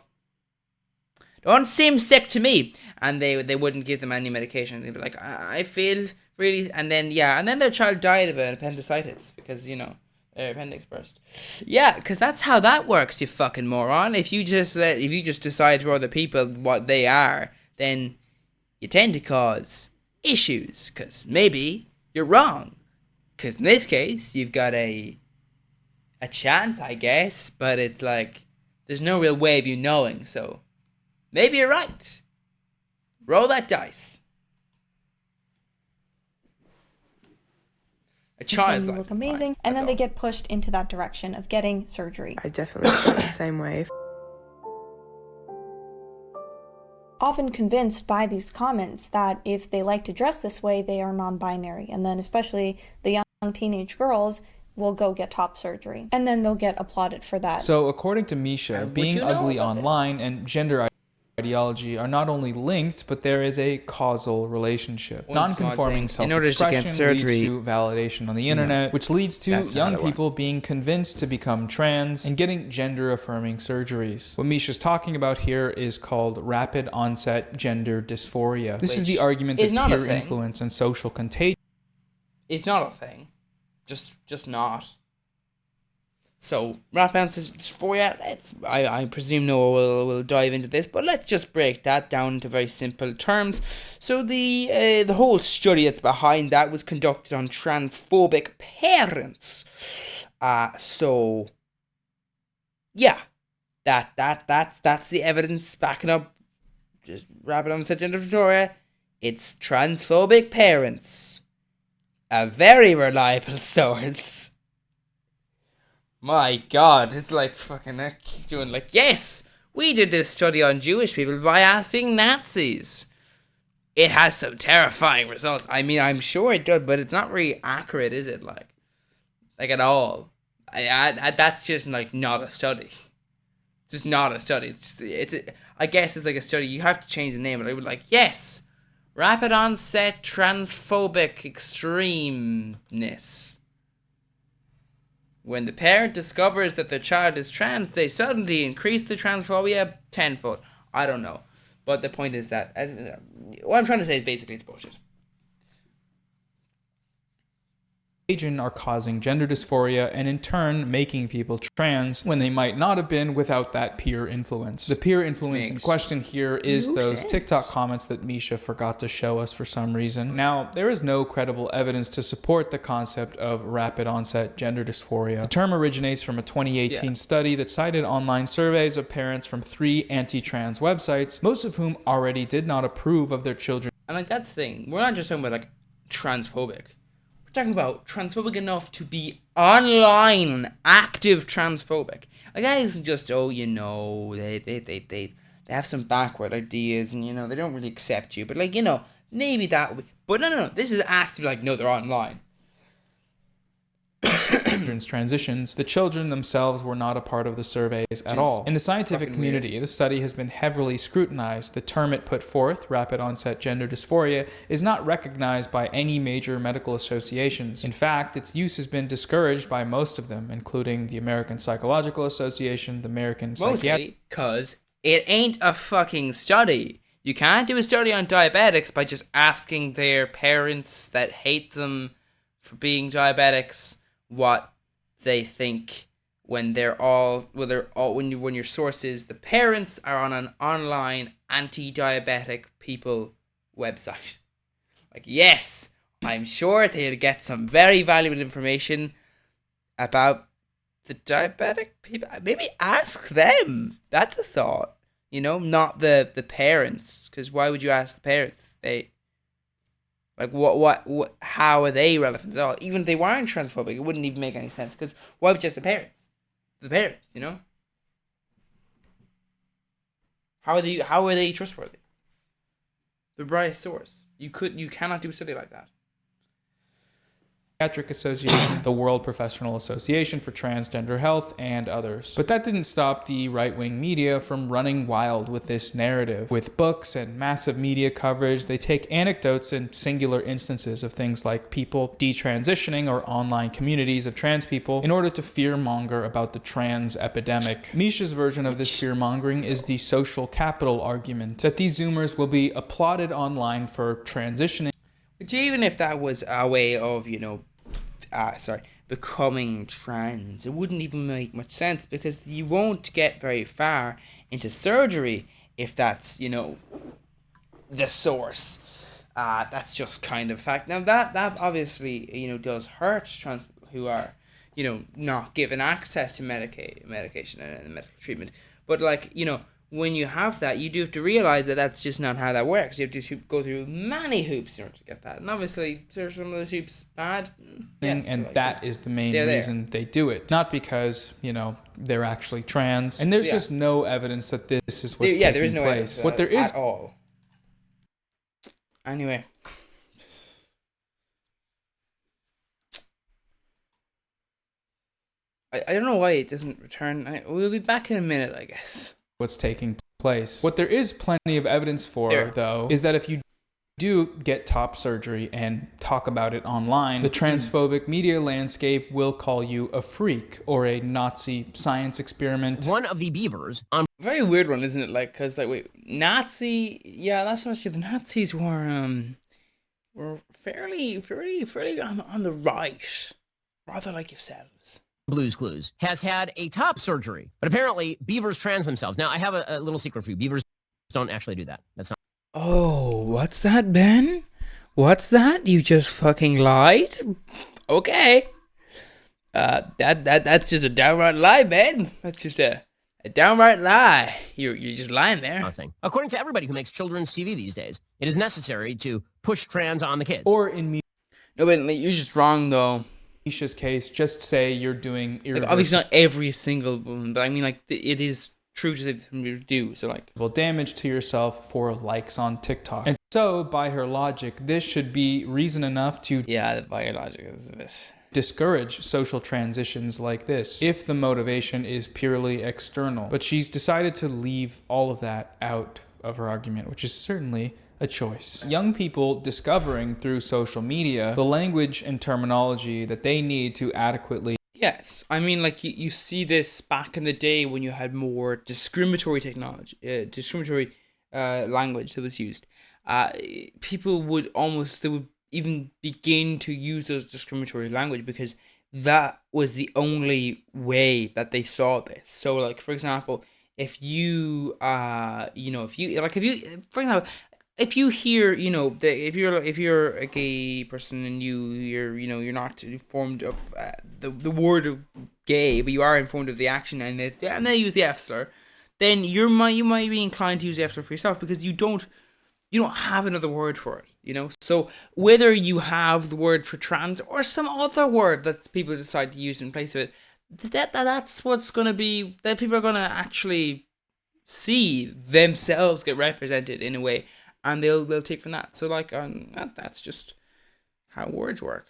"Don't seem sick to me," and they wouldn't give them any medication. They'd be like, "I feel really," and then their child died of an appendicitis because, you know, their appendix burst. Yeah, because that's how that works, you fucking moron. If you just decide for other people what they are, then you tend to cause issues, because maybe you're wrong. Because in this case, you've got a chance, I guess, but it's like, There's no real way of you knowing, so maybe you're right. Roll that dice. A child's you life. look amazing, and then they get pushed into that direction of getting surgery. I definitely feel the same way. Often convinced by these comments that if they like to dress this way, they are non-binary, and then especially the young teenage girls will go get top surgery, and then they'll get applauded for that. So according to Misha, being ugly online and gender ideology are not only linked, but there is a causal relationship. Non-conforming self-expression leads to validation on the internet, which leads to young people being convinced to become trans and getting gender-affirming surgeries. What Misha's talking about here is called rapid onset gender dysphoria. This is the argument that peer influence and social contagion. It's not a thing. Just not. So, rapid onset dysphoria, I presume Noah will dive into this, but let's just break that down into very simple terms. So the whole study that's behind that was conducted on transphobic parents. So yeah, that's the evidence backing up just rapid onset gender dysphoria. It's transphobic parents. A very reliable source. My God, it's like fucking doing like, yes, we did this study on Jewish people by asking Nazis. It has some terrifying results. I mean, I'm sure it does, but it's not really accurate, is it? Like at all. That's just like not a study. Just not a study. I guess it's like a study. You have to change the name, but I would like, yes, rapid onset transphobic extremeness. When the parent discovers that their child is trans, they suddenly increase the transphobia tenfold. I don't know. But the point is that, what I'm trying to say is basically it's bullshit. Are causing gender dysphoria and in turn making people trans when they might not have been without that peer influence. The peer influence in question here is those TikTok comments that Misha forgot to show us for some reason. Now, there is no credible evidence to support the concept of rapid onset gender dysphoria. The term originates from a 2018 study that cited online surveys of parents from 3 anti-trans websites, most of whom already did not approve of their children. And like that's the thing, we're not just talking about like transphobic. Talking about transphobic enough to be online active transphobic. Like that isn't just they have some backward ideas and they don't really accept you, but like maybe that would be, but no, this is active, like no, they're online. Children's transitions, the children themselves were not a part of the surveys at all. In the scientific community, the study has been heavily scrutinized. The term it put forth, rapid onset gender dysphoria, is not recognized by any major medical associations. In fact, its use has been discouraged by most of them, including the American Psychological Association, the American Psychiatric... Because it ain't a fucking study. You can't do a study on diabetics by just asking their parents that hate them for being diabetics what they think when when your source is the parents are on an online anti-diabetic people website. Like, yes, I'm sure they'll get some very valuable information about the diabetic people. Maybe ask them. That's a thought. Not the parents. Because why would you ask the parents? Like, what, how are they relevant at all? Even if they weren't transphobic, it wouldn't even make any sense. Because why would you ask the parents? The parents, How are they trustworthy? The brightest source. You cannot do a study like that. Psychiatric Association, the World Professional Association for Transgender Health, and others. But that didn't stop the right-wing media from running wild with this narrative. With books and massive media coverage, they take anecdotes and singular instances of things like people detransitioning or online communities of trans people in order to fearmonger about the trans epidemic. Misha's version of this fearmongering is the social capital argument, that these Zoomers will be applauded online for transitioning. Which even if that was a way of, becoming trans, it wouldn't even make much sense because you won't get very far into surgery if that's, the source. That's just kind of fact. Now that obviously, does hurt trans people who are, not given access to medication and medical treatment. But like, you know, when you have that, you do have to realize that that's just not how that works. You have to go through many hoops in order to get that. And obviously, are some of those hoops bad? And that is the main reason they do it. Not because, you know, they're actually trans. And there's just no evidence that this is what's taking there is no place. evidence What there is at all. Anyway. I don't know why it doesn't return. We'll be back in a minute, I guess. What's taking place. What there is plenty of evidence for, though, is that if you do get top surgery and talk about it online, the transphobic media landscape will call you a freak or a Nazi science experiment. One of the beavers very weird one, isn't it? Like, because like, wait, Nazi, yeah, that's not true. The Nazis were fairly on the right, rather like yourselves. Blues Clues has had a top surgery, but apparently beavers trans themselves. Now, I have a little secret for you. Beavers don't actually do that. That's not. Oh, what's that, Ben? What's that? You just fucking lied? Okay. That's just a downright lie, Ben. That's just a downright lie. You're just lying there. Nothing. According to everybody who makes children's TV these days, it is necessary to push trans on the kids. Or in no, but you're just wrong, though. Misha's case, just say you're doing like, obviously not every single one, but I mean, like, it is true to say that you do. So, like, damage to yourself for likes on TikTok. And so, by her logic, this should be reason enough to by your logic is this. Discourage social transitions like this if the motivation is purely external. But she's decided to leave all of that out of her argument, which is certainly a choice. Young people discovering through social media the language and terminology that they need to adequately. Yes, I mean, like, you see this back in the day when you had more discriminatory technology, language that was used. People would even begin to use those discriminatory language because that was the only way that they saw this. So, like, for example, if you if you hear, you know, if you're a gay person and you're not informed of the word of gay, but you are informed of the action and they use the F slur, then you might be inclined to use the F slur for yourself because you don't have another word for it, you know. So whether you have the word for trans or some other word that people decide to use in place of it, that's what's gonna be that people are gonna actually see themselves get represented in a way. And they'll take from that. So, like, that's just how words work.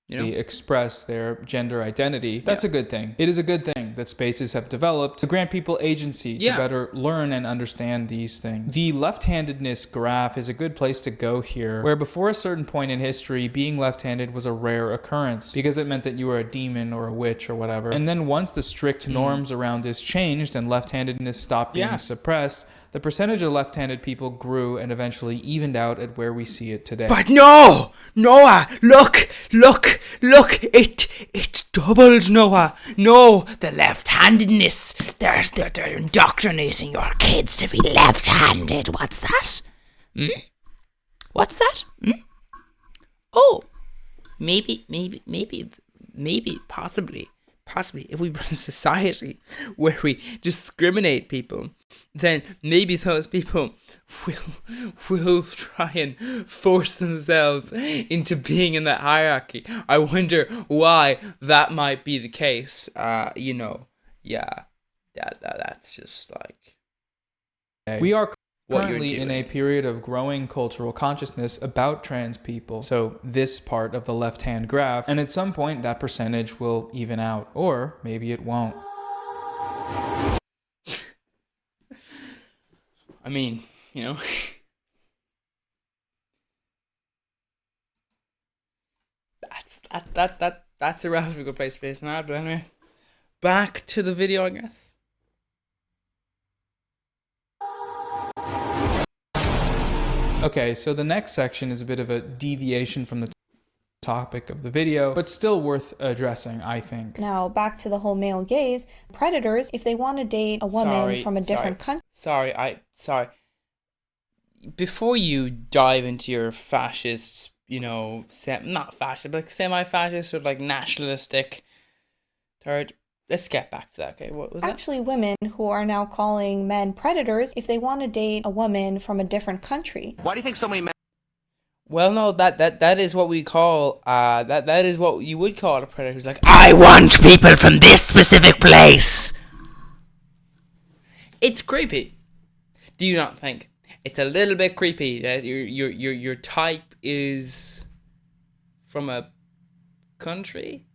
You know? Express their gender identity. That's a good thing. It is a good thing that spaces have developed to grant people agency to better learn and understand these things. The left-handedness graph is a good place to go here, where before a certain point in history, being left-handed was a rare occurrence because it meant that you were a demon or a witch or whatever. And then once the strict norms around this changed and left-handedness stopped being suppressed, the percentage of left-handed people grew and eventually evened out at where we see it today. But no! Noah! Look! It doubled, Noah! No! The left-handedness! They're indoctrinating your kids to be left-handed. What's that? What's that? Oh! Maybe, possibly, if we run a society where we discriminate people, then maybe those people will try and force themselves into being in that hierarchy. I wonder why that might be the case. That's just like... We are currently in a period of growing cultural consciousness about trans people. So this part of the left-hand graph, and at some point that percentage will even out, or maybe it won't. I mean, you know, that's a relatively good place to place now. But anyway, back to the video, I guess. Okay, so the next section is a bit of a deviation from the topic of the video, but still worth addressing, I think. Now, back to the whole male gaze. Predators, if they want to date a woman from a different country... Sorry. Before you dive into your fascist, you know, not fascist, but like semi-fascist or like nationalistic third, let's get back to that. Okay, what was that? Actually, women who are now calling men predators if they want to date a woman from a different country. Why do you think so many men? Well, no, that is what we call that is what you would call a predator. Who's like, I want people from this specific place. It's creepy. Do you not think it's a little bit creepy that your type is from a country?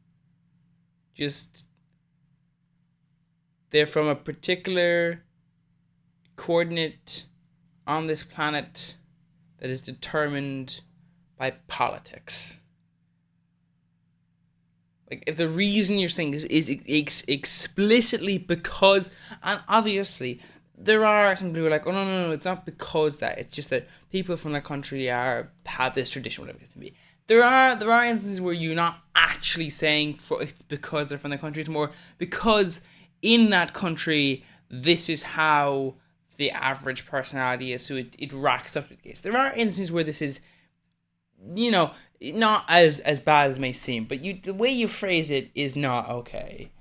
Just they're from a particular coordinate on this planet that is determined by politics. Like, if the reason you're saying is explicitly because, and obviously, there are some people who are like, oh, no, it's not because that. It's just that people from that country have this tradition, whatever it may be. There are instances where you're not actually saying it's because they're from the country. It's more because in that country, this is how the average personality is, so it racks up the case. There are instances where this is, not as bad as it may seem, but the way you phrase it is not okay.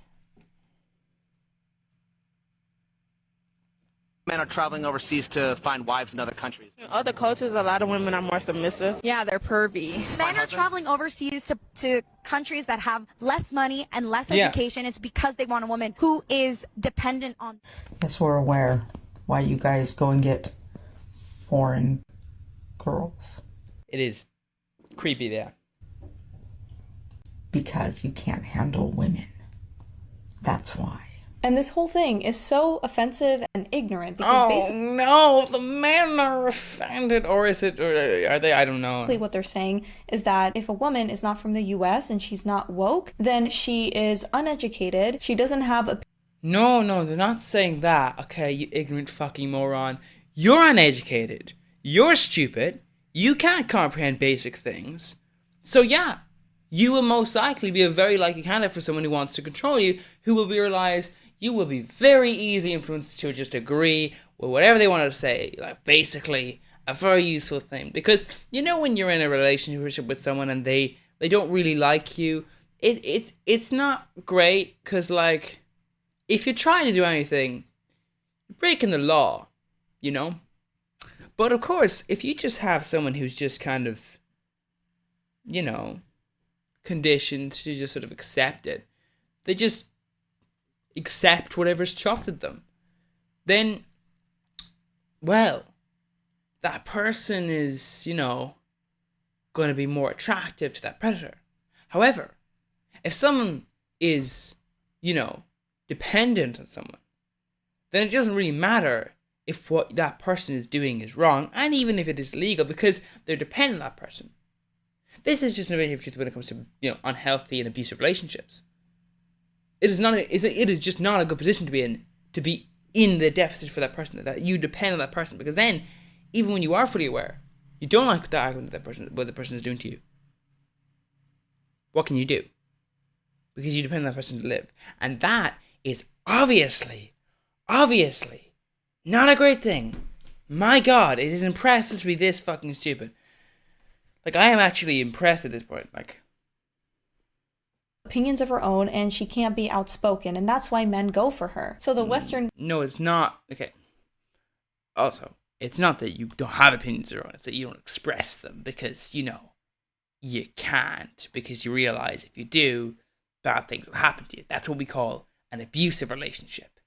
Men are traveling overseas to find wives in other countries. In other cultures, a lot of women are more submissive. Yeah, they're pervy. Men are traveling overseas to countries that have less money and less education. It's because they want a woman who is dependent on. Yes, we're aware why you guys go and get foreign girls. It is creepy there. Because you can't handle women. That's why. And this whole thing is so offensive and ignorant because basically no, the men are offended, or is it, or are they? I don't know. What they're saying is that if a woman is not from the US and she's not woke, then she is uneducated. She doesn't have a... No, they're not saying that. Okay, you ignorant fucking moron. You're uneducated. You're stupid. You can't comprehend basic things. So yeah, you will most likely be a very likely candidate for someone who wants to control you, who will realize you will be very easily influenced to just agree with whatever they wanted to say. Like, basically, a very useful thing. Because, when you're in a relationship with someone and they don't really like you, it's not great, because, like, if you try to do anything, you're breaking the law, But, of course, if you just have someone who's just kind of, conditioned to just sort of accept it, they just accept whatever's chucked at them, then, well, that person is, going to be more attractive to that predator. However, if someone is, dependent on someone, then it doesn't really matter if what that person is doing is wrong, and even if it is illegal, because they're dependent on that person. This is just an objective truth when it comes to, unhealthy and abusive relationships. It is just not a good position to be in the deficit for that person, that you depend on that person, because then, even when you are fully aware, you don't like the argument what the person is doing to you. What can you do? Because you depend on that person to live. And that is obviously not a great thing. My God, it is impressive to be this fucking stupid. Like, I am actually impressed at this point. Like, opinions of her own, and she can't be outspoken, and that's why men go for her. So the Western... No, it's not. Okay. Also, it's not that you don't have opinions of your own, it's that you don't express them, because, you can't, because you realize if you do, bad things will happen to you. That's what we call an abusive relationship.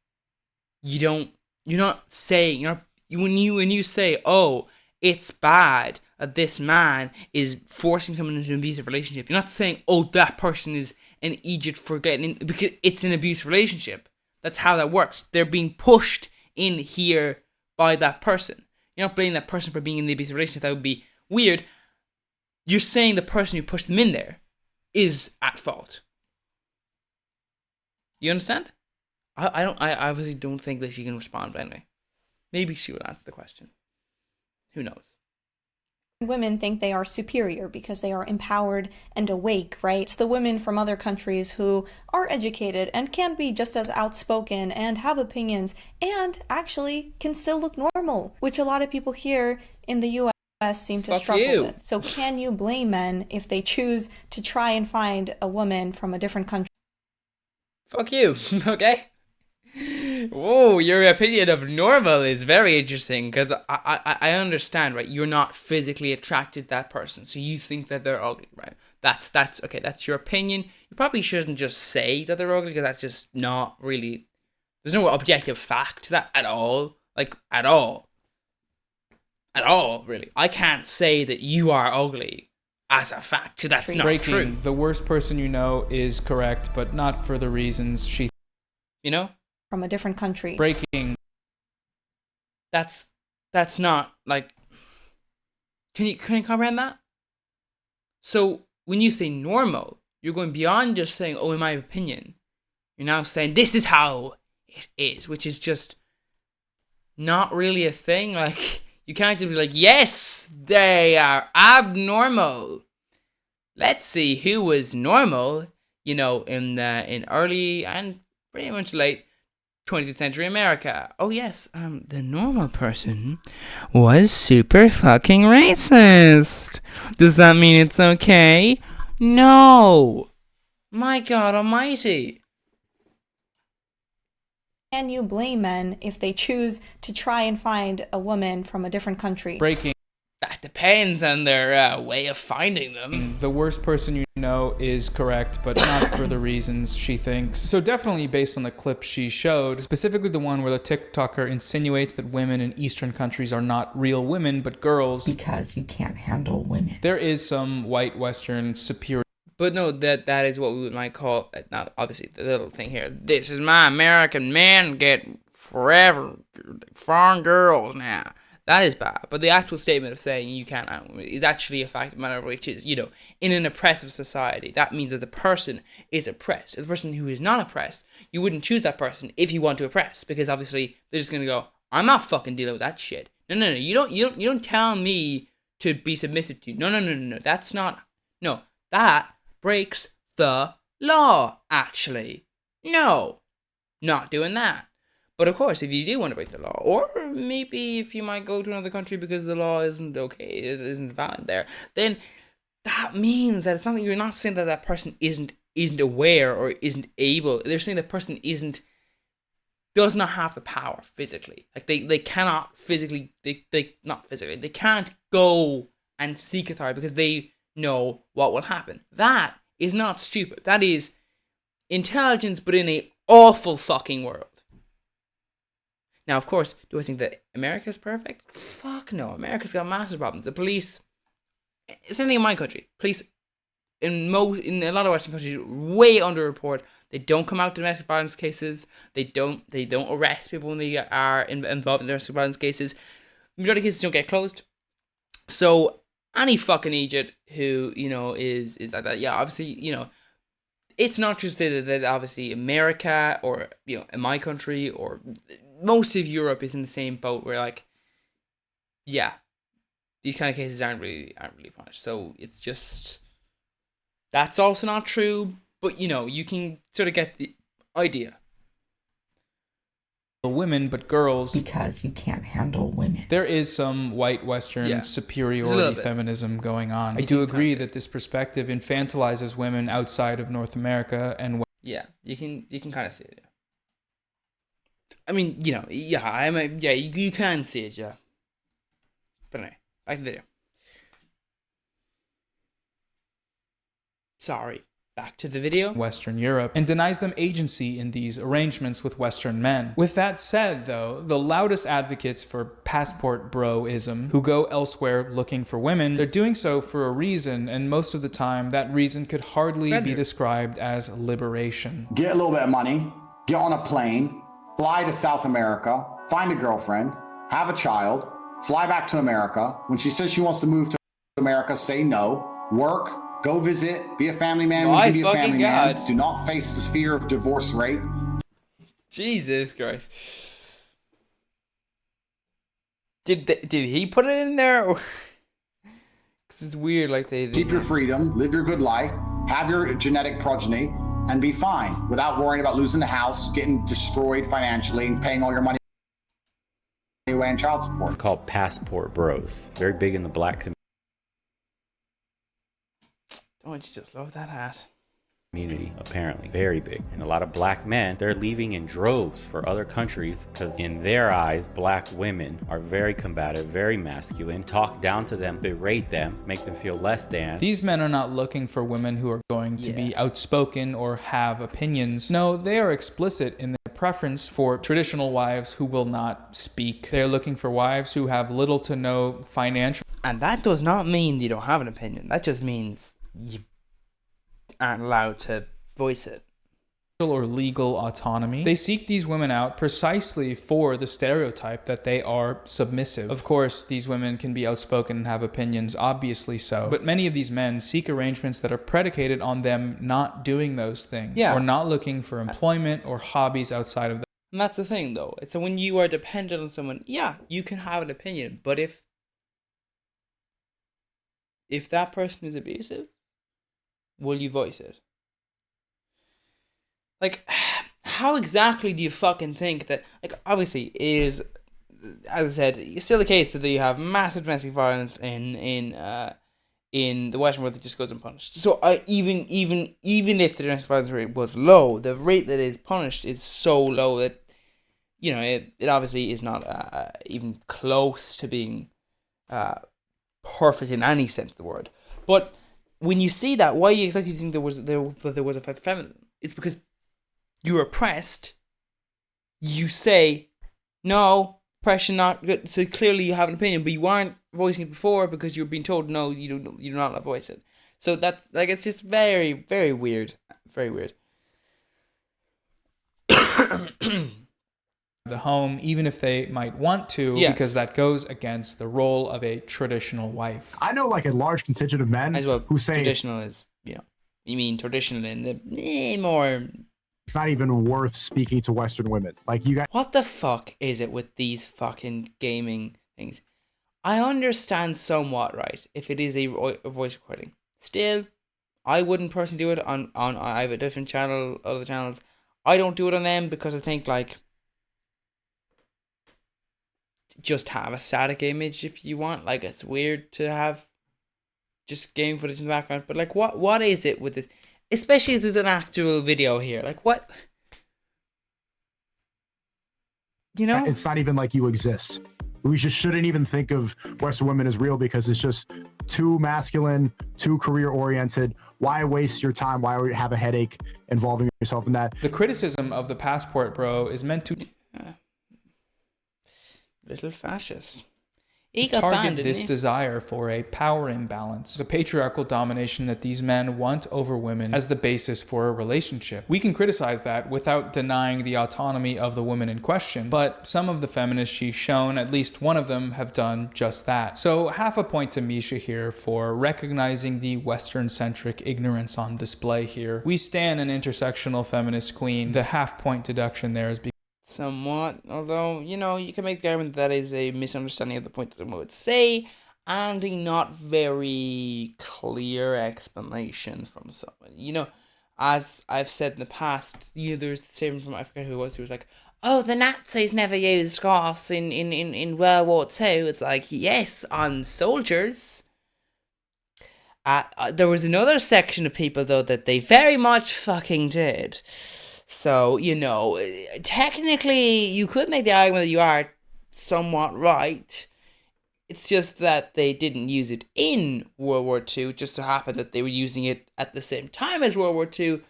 You're not saying, when you say, oh, it's bad that this man is forcing someone into an abusive relationship, you're not saying, oh, that person is an idiot for getting in, because it's an abusive relationship. That's how that works. They're being pushed in here by that person. You're not blaming that person for being in the abusive relationship. That would be weird. You're saying the person who pushed them in there is at fault. You understand? I obviously don't think that she can respond, but anyway. Maybe she will answer the question. Who knows? Women think they are superior because they are empowered and awake, right? It's the women from other countries who are educated and can be just as outspoken and have opinions and actually can still look normal, which a lot of people here in the US seem to struggle with. So can you blame men if they choose to try and find a woman from a different country? fuck you. Okay. Whoa, your opinion of normal is very interesting because I understand, right? You're not physically attracted to that person, so you think that they're ugly, right? That's okay. That's your opinion. You probably shouldn't just say that they're ugly because that's just not really. There's no objective fact to that at all. Like at all, really. I can't say that you are ugly as a fact because that's not Breaking. true. The worst person you know is correct, but not for the reasons she. You know. From a different country. Breaking. That's not like. Can you comprehend that? So when you say normal, you're going beyond just saying, "Oh, in my opinion." You're now saying this is how it is, which is just not really a thing. Like you can't just be like, "Yes, they are abnormal." Let's see who was normal. You know, in early and pretty much late 20th century America. Oh yes, the normal person was super fucking racist. Does that mean it's okay? No. My God almighty. Can you blame men if they choose to try and find a woman from a different country? Breaking. That depends on their way of finding them. The worst person you know is correct, but not for the reasons she thinks. So definitely based on the clip she showed, specifically the one where the TikToker insinuates that women in Eastern countries are not real women, but girls. Because you can't handle women. There is some white Western superiority. But no, that is what we might call, now obviously the little thing here, this is my American men get forever foreign girls now. That is bad. But the actual statement of saying you can't handle women is actually a fact of the matter, which is, you know, in an oppressive society, that means that the person is oppressed. If the person who is not oppressed, you wouldn't choose that person if you want to oppress, because obviously they're just gonna go, I'm not fucking dealing with that shit. No. You don't tell me to be submissive to you. No. That's not. No, that breaks the law. Actually, no, not doing that. But of course, if you do want to break the law, or maybe if you might go to another country because the law isn't okay, it isn't valid there, then that means that it's not that you're not saying that that person isn't aware or isn't able. They're saying the person does not have the power physically. Like they cannot physically, they can't go and seek authority because they know what will happen. That is not stupid. That is intelligence, but in a awful fucking world. Now, of course, do I think that America's perfect? Fuck no. America's got massive problems. The police, same thing in my country. Police in a lot of Western countries way underreport. They don't come out to domestic violence cases. They don't arrest people when they are involved in domestic violence cases. The majority of cases don't get closed. So any fucking idiot who, you know, is like that, yeah, obviously, you know, it's not true to say that obviously America or, you know, in my country or most of Europe is in the same boat where, like, yeah, these kind of cases aren't really punished. So it's just, that's also not true, but you know, you can sort of get the idea. Women, but girls. Because you can't handle women. There is some white Western superiority feminism going on. I do agree that this perspective infantilizes women outside of North America and. Yeah, you can kind of see it. Yeah. I mean, you know, you can see it, yeah. But anyway, back to the video. Sorry. Back to the video. Western Europe, and denies them agency in these arrangements with Western men. With that said, though, the loudest advocates for passport broism, who go elsewhere looking for women, they're doing so for a reason, and most of the time, that reason could hardly be described as liberation. Get a little bit of money, get on a plane, fly to South America, find a girlfriend, have a child, fly back to America. When she says she wants to move to America, say no, work, go visit, be a family man when you can be a family man. Do not face the fear of divorce rate. Jesus Christ. Did he put it in there? Because it's weird, like they keep your freedom, live your good life, have your genetic progeny, and be fine without worrying about losing the house, getting destroyed financially, and paying all your money away in child support. It's called Passport Bros. It's very big in the black community. Don't you just love that hat? community, apparently very big, and a lot of black men, they're leaving in droves for other countries because in their eyes black women are very combative, very masculine, talk down to them, berate them, make them feel less than. These men are not looking for women who are going to be outspoken or have opinions. No, they are explicit in their preference for traditional wives who will not speak. They're looking for wives who have little to no financial. And that does not mean you don't have an opinion. That just means you aren't allowed to voice it. Or legal autonomy. They seek these women out precisely for the stereotype that they are submissive. Of course, these women can be outspoken and have opinions, obviously so. But many of these men seek arrangements that are predicated on them not doing those things. Yeah. Or not looking for employment or hobbies outside of that. And that's the thing, though. It's when you are dependent on someone, yeah, you can have an opinion. But if that person is abusive, will you voice it? Like, how exactly do you fucking think that, like, obviously it is, as I said, it's still the case that you have massive domestic violence in the Western world that just goes unpunished. So even if the domestic violence rate was low, the rate that is punished is so low that, you know, it obviously is not even close to being perfect in any sense of the word. But when you see that, why exactly do you think there was a feminism? It's because you're oppressed. You say, no, oppression not good. So clearly you have an opinion, but you weren't voicing it before because you were being told, no, you do not voice it. So that's, like, it's just very, very weird. Very weird. The home, even if they might want to, because that goes against the role of a traditional wife. I know, like, a large contingent of men who say traditional is, you know, you mean traditional in the more. It's not even worth speaking to Western women. Like, you guys. What the fuck is it with these fucking gaming things? I understand somewhat, right, if it is a voice recording. Still, I wouldn't personally do it on I have a different channel, other channels. I don't do it on them because I think, like, just have a static image if you want. Like, it's weird to have just game footage in the background. But, like, what is it with this? Especially if there's an actual video here. Like, what? You know? It's not even like you exist. We just shouldn't even think of Western women as real because it's just too masculine, too career-oriented. Why waste your time? Why have a headache involving yourself in that? The criticism of the passport bro is meant to... Little fascist. Target this desire for a power imbalance, the patriarchal domination that these men want over women as the basis for a relationship. We can criticize that without denying the autonomy of the woman in question, but some of the feminists she's shown, at least one of them, have done just that. So half a point to Misha here for recognizing the Western-centric ignorance on display here. We stan an intersectional feminist queen. The half-point deduction there is because somewhat, although, you know, you can make the argument that is a misunderstanding of the point that I would say, and a not very clear explanation from someone. You know, as I've said in the past, you know, there's the statement from, I forget who it was like, oh, the Nazis never used gas in World War II. It's like, yes, on soldiers. There was another section of people, though, that they very much fucking did. So, you know, technically you could make the argument that you are somewhat right. It's just that they didn't use it in World War II. It just so happened that they were using it at the same time as World War II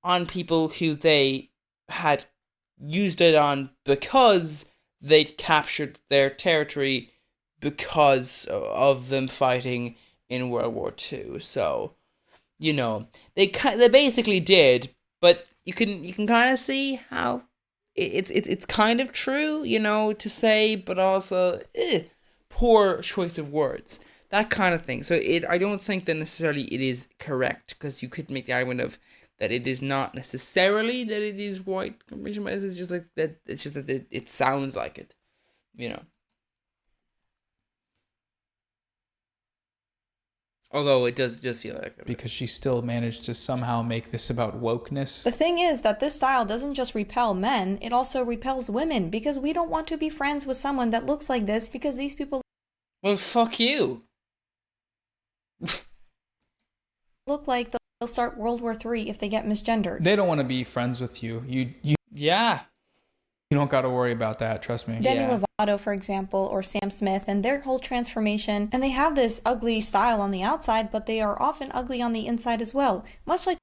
on people who they had used it on because they'd captured their territory because of them fighting in World War II. So, you know, they basically did, but you can kind of see how it's kind of true, you know, to say, but also poor choice of words, that kind of thing. So I don't think that necessarily it is correct, because you could make the argument of that it is not necessarily that it is white confirmation bias. It's just like that. It's just that it sounds like it, you know. Although it does feel like it. Because she still managed to somehow make this about wokeness. The thing is that this style doesn't just repel men, it also repels women, because we don't want to be friends with someone that looks like this, because these people... Well, fuck you. ...look like the start World War III if they get misgendered. They don't want to be friends with you. You Yeah. You don't got to worry about that, trust me. Demi Lovato, for example, or Sam Smith, and their whole transformation, and they have this ugly style on the outside, but they are often ugly on the inside as well. Much like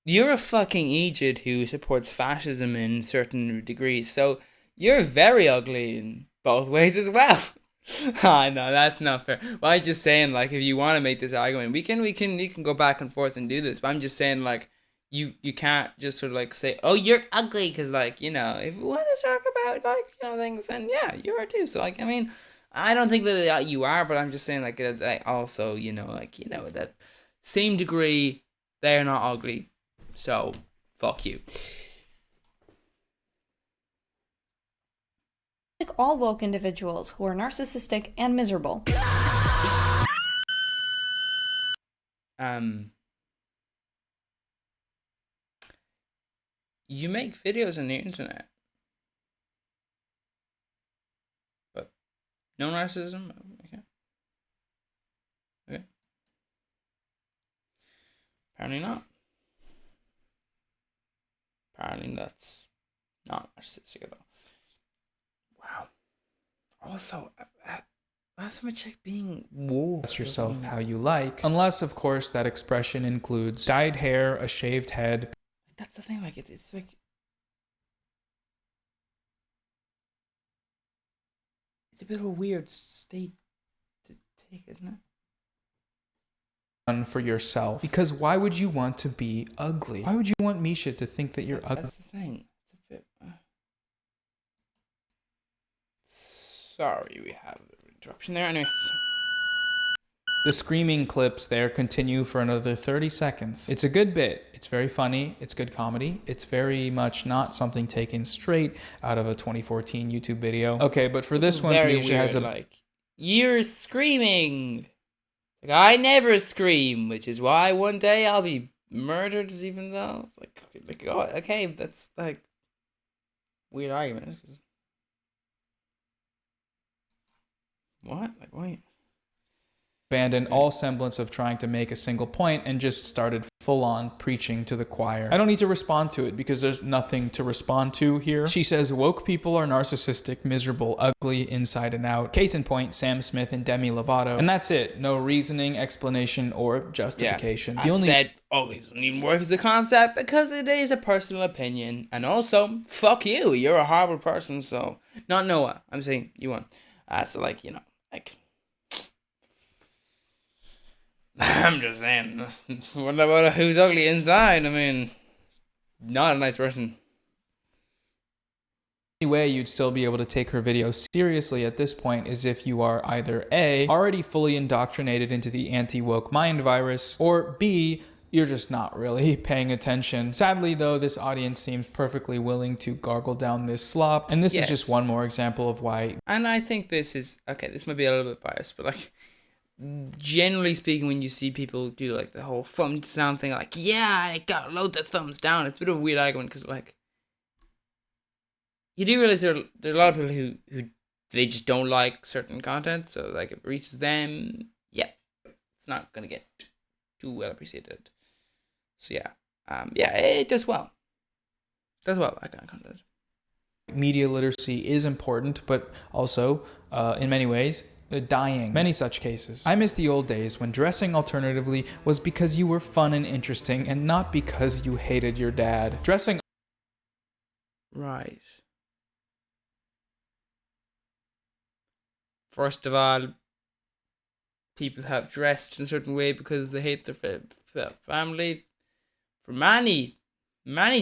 You're a fucking idiot who supports fascism in certain degrees, so you're very ugly in both ways as well. Ah, no, that's not fair. Well, I'm just saying, like, if you want to make this argument, we can go back and forth and do this. But I'm just saying, like, you can't just sort of like say, oh, you're ugly, because, like, you know, if we want to talk about, like, you know, things, then yeah, you are too. So, like, I mean, I don't think that you are, but I'm just saying, like, also, you know, like, you know, that same degree, they're not ugly. So, fuck you. like all woke individuals who are narcissistic and miserable. You make videos on the internet, but no narcissism? Okay. Apparently not. Apparently that's not narcissistic at all. Wow. Also, last time I checked, being woke. Express yourself how you like, unless, of course, that expression includes dyed hair, a shaved head. That's the thing, like, it's like... It's a bit of a weird state to take, isn't it? For yourself. Because why would you want to be ugly? Why would you want Misha to think that you're ugly? That's the thing. It's a bit... Sorry, we have an interruption there. Anyway. The screaming clips there continue for another 30 seconds. It's a good bit. It's very funny. It's good comedy. It's very much not something taken straight out of a 2014 YouTube video. Okay, but for this one, Misha has a... like, you're screaming! Like, I never scream, which is why one day I'll be murdered, even though... Like oh, okay, that's, like... weird argument. What? Like, wait. Abandoned all semblance of trying to make a single point and just started full-on preaching to the choir. I don't need to respond to it because there's nothing to respond to here. She says woke people are narcissistic, miserable, ugly, inside and out. Case in point, Sam Smith and Demi Lovato. And that's it. No reasoning, explanation, or justification. Yeah, said, it doesn't even work as a concept because it is a personal opinion. And also, fuck you. You're a horrible person, so... Not Noah. I'm saying you won. So, like, you know, like... I'm just saying, what about who's ugly inside? I mean, not a nice person. The only way you'd still be able to take her video seriously at this point is if you are either A, already fully indoctrinated into the anti-woke mind virus, or B, you're just not really paying attention. Sadly, though, this audience seems perfectly willing to gargle down this slop, and this is just one more example of why... And I think this is... Okay, this might be a little bit biased, but, like... Generally speaking, when you see people do like the whole thumbs down thing, like, yeah, I got loads of thumbs down, it's a bit of a weird argument because, like, you do realize there are a lot of people who they just don't like certain content, so, like, if it reaches them, yeah, it's not gonna get too well appreciated. So, yeah, it does well. Does well, that kind of content. Media literacy is important, but also, in many ways, dying. Many such cases. I miss the old days when dressing alternatively was because you were fun and interesting and not because you hated your dad. Dressing... Right. First of all, people have dressed in a certain way because they hate their family for many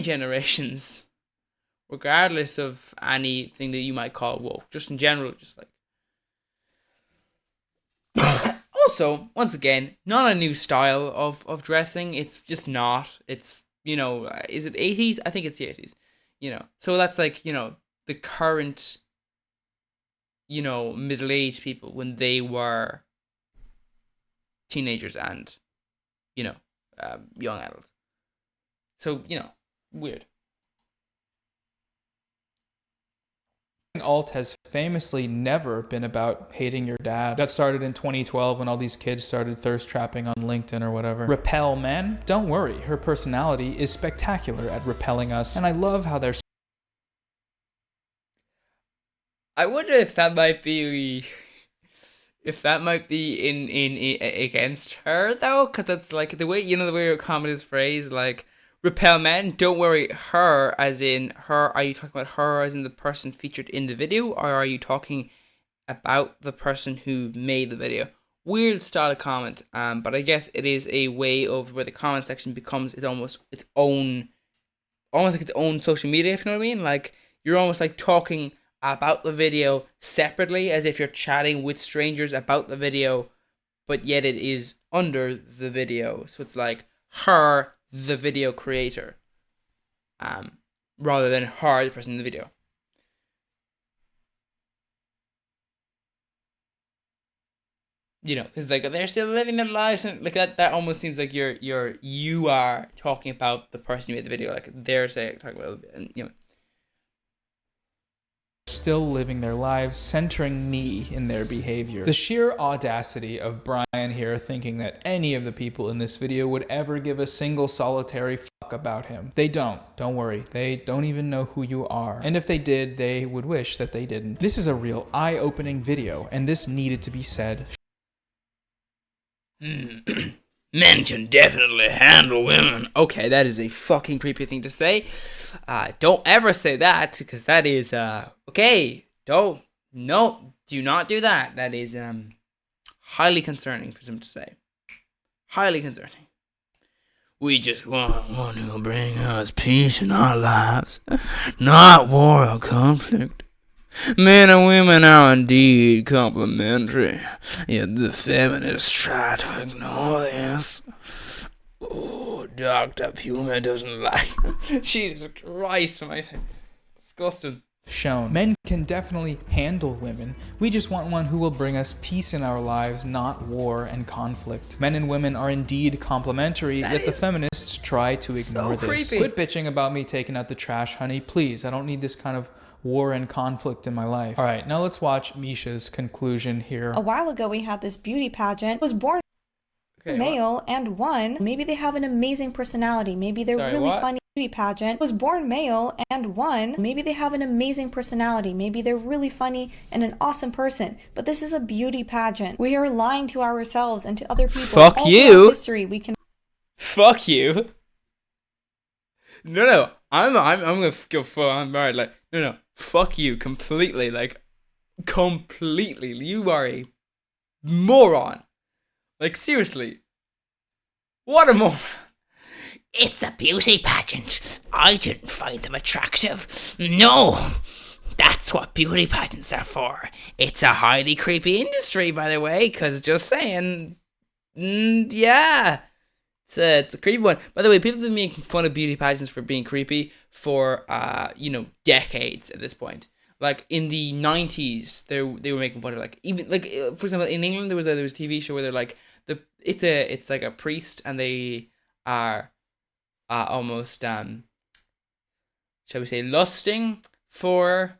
generations, regardless of anything that you might call woke. Just in general, just like... Also, once again, not a new style of dressing. It's just not. It's, you know, is it 80s? I think it's the 80s. You know, so that's like, you know, the current, you know, middle-aged people when they were teenagers and, you know, young adults. So, you know, weird. alt has famously never been about hating your dad. That started in 2012 when all these kids started thirst trapping on LinkedIn or whatever. Repel men? Don't worry, her personality is spectacular at repelling us, and I love how they're... I wonder if that might be in against her though, because it's like the way the way your comment is phrased, like repel men. Don't worry, her as in her. Are you talking about her as in the person featured in the video, or are you talking about the person who made the video? Weird style of comment, but I guess it is a way of where the comment section becomes almost like its own social media, if you know what I mean. Like you're almost like talking about the video separately, as if you're chatting with strangers about the video, but yet it is under the video. So it's like her, the video creator, rather than her, the person in the video. Because like they're still living their lives, and like that almost seems like you are talking about the person who made the video, like they're talking about, and still living their lives, centering me in their behavior. The sheer audacity of Brian here thinking that any of the people in this video would ever give a single solitary fuck about him. They don't. Don't worry. They don't even know who you are. And if they did, they would wish that they didn't. This is a real eye-opening video, and this needed to be said. Men can definitely handle women. Okay, that is a fucking creepy thing to say. Don't ever say that, because that is okay. Do not do that. That is highly concerning for someone to say. Highly concerning. We just want one who will bring us peace in our lives, not war or conflict. Men and women are indeed complementary, yet the feminists try to ignore this. Oh, Dr. Puma doesn't like... Jesus Christ, my... Disgusting. Shown. Men can definitely handle women. We just want one who will bring us peace in our lives, not war and conflict. Men and women are indeed complementary, yet the feminists try to ignore this. Creepy. Quit bitching about me taking out the trash, honey. Please, I don't need this kind of war and conflict in my life. All right, now let's watch Misha's conclusion here. A while ago, we had this beauty pageant. Was born male and won. Maybe they have an amazing personality. Maybe they're really funny. Beauty pageant. Was born male and won. Maybe they have an amazing personality. Maybe they're really funny and an awesome person. But this is a beauty pageant. We are lying to ourselves and to other people. Fuck all you. History, we can. Fuck you. No. I'm gonna go full on married. Like no. Fuck you completely. Like completely. You are a moron. Like seriously. What a moron. It's a beauty pageant. I didn't find them attractive. No, that's what beauty pageants are for. It's a highly creepy industry, by the way, because just saying, yeah, it's a creepy one. By the way, people have been making fun of beauty pageants for being creepy for, decades at this point. Like in the 90s, they were making fun of for example, in England there was a TV show where they're like it's like a priest and they are almost shall we say lusting for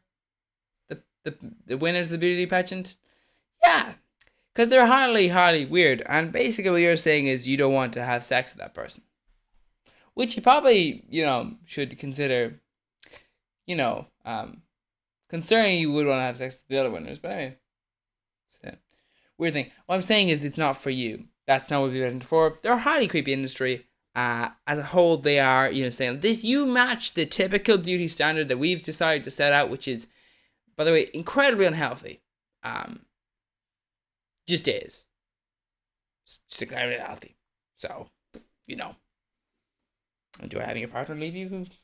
the winners of the beauty pageant. Yeah, because they're highly weird, and basically what you're saying is you don't want to have sex with that person, which you probably should consider concerning you would want to have sex with the other winners, but anyway, it's a weird thing. What I'm saying is it's not for you. That's not what we're looking for. They're a highly creepy industry. As a whole, they are, saying this, you match the typical beauty standard that we've decided to set out, which is, by the way, incredibly unhealthy. Just is. Just incredibly unhealthy. So, enjoy having your partner leave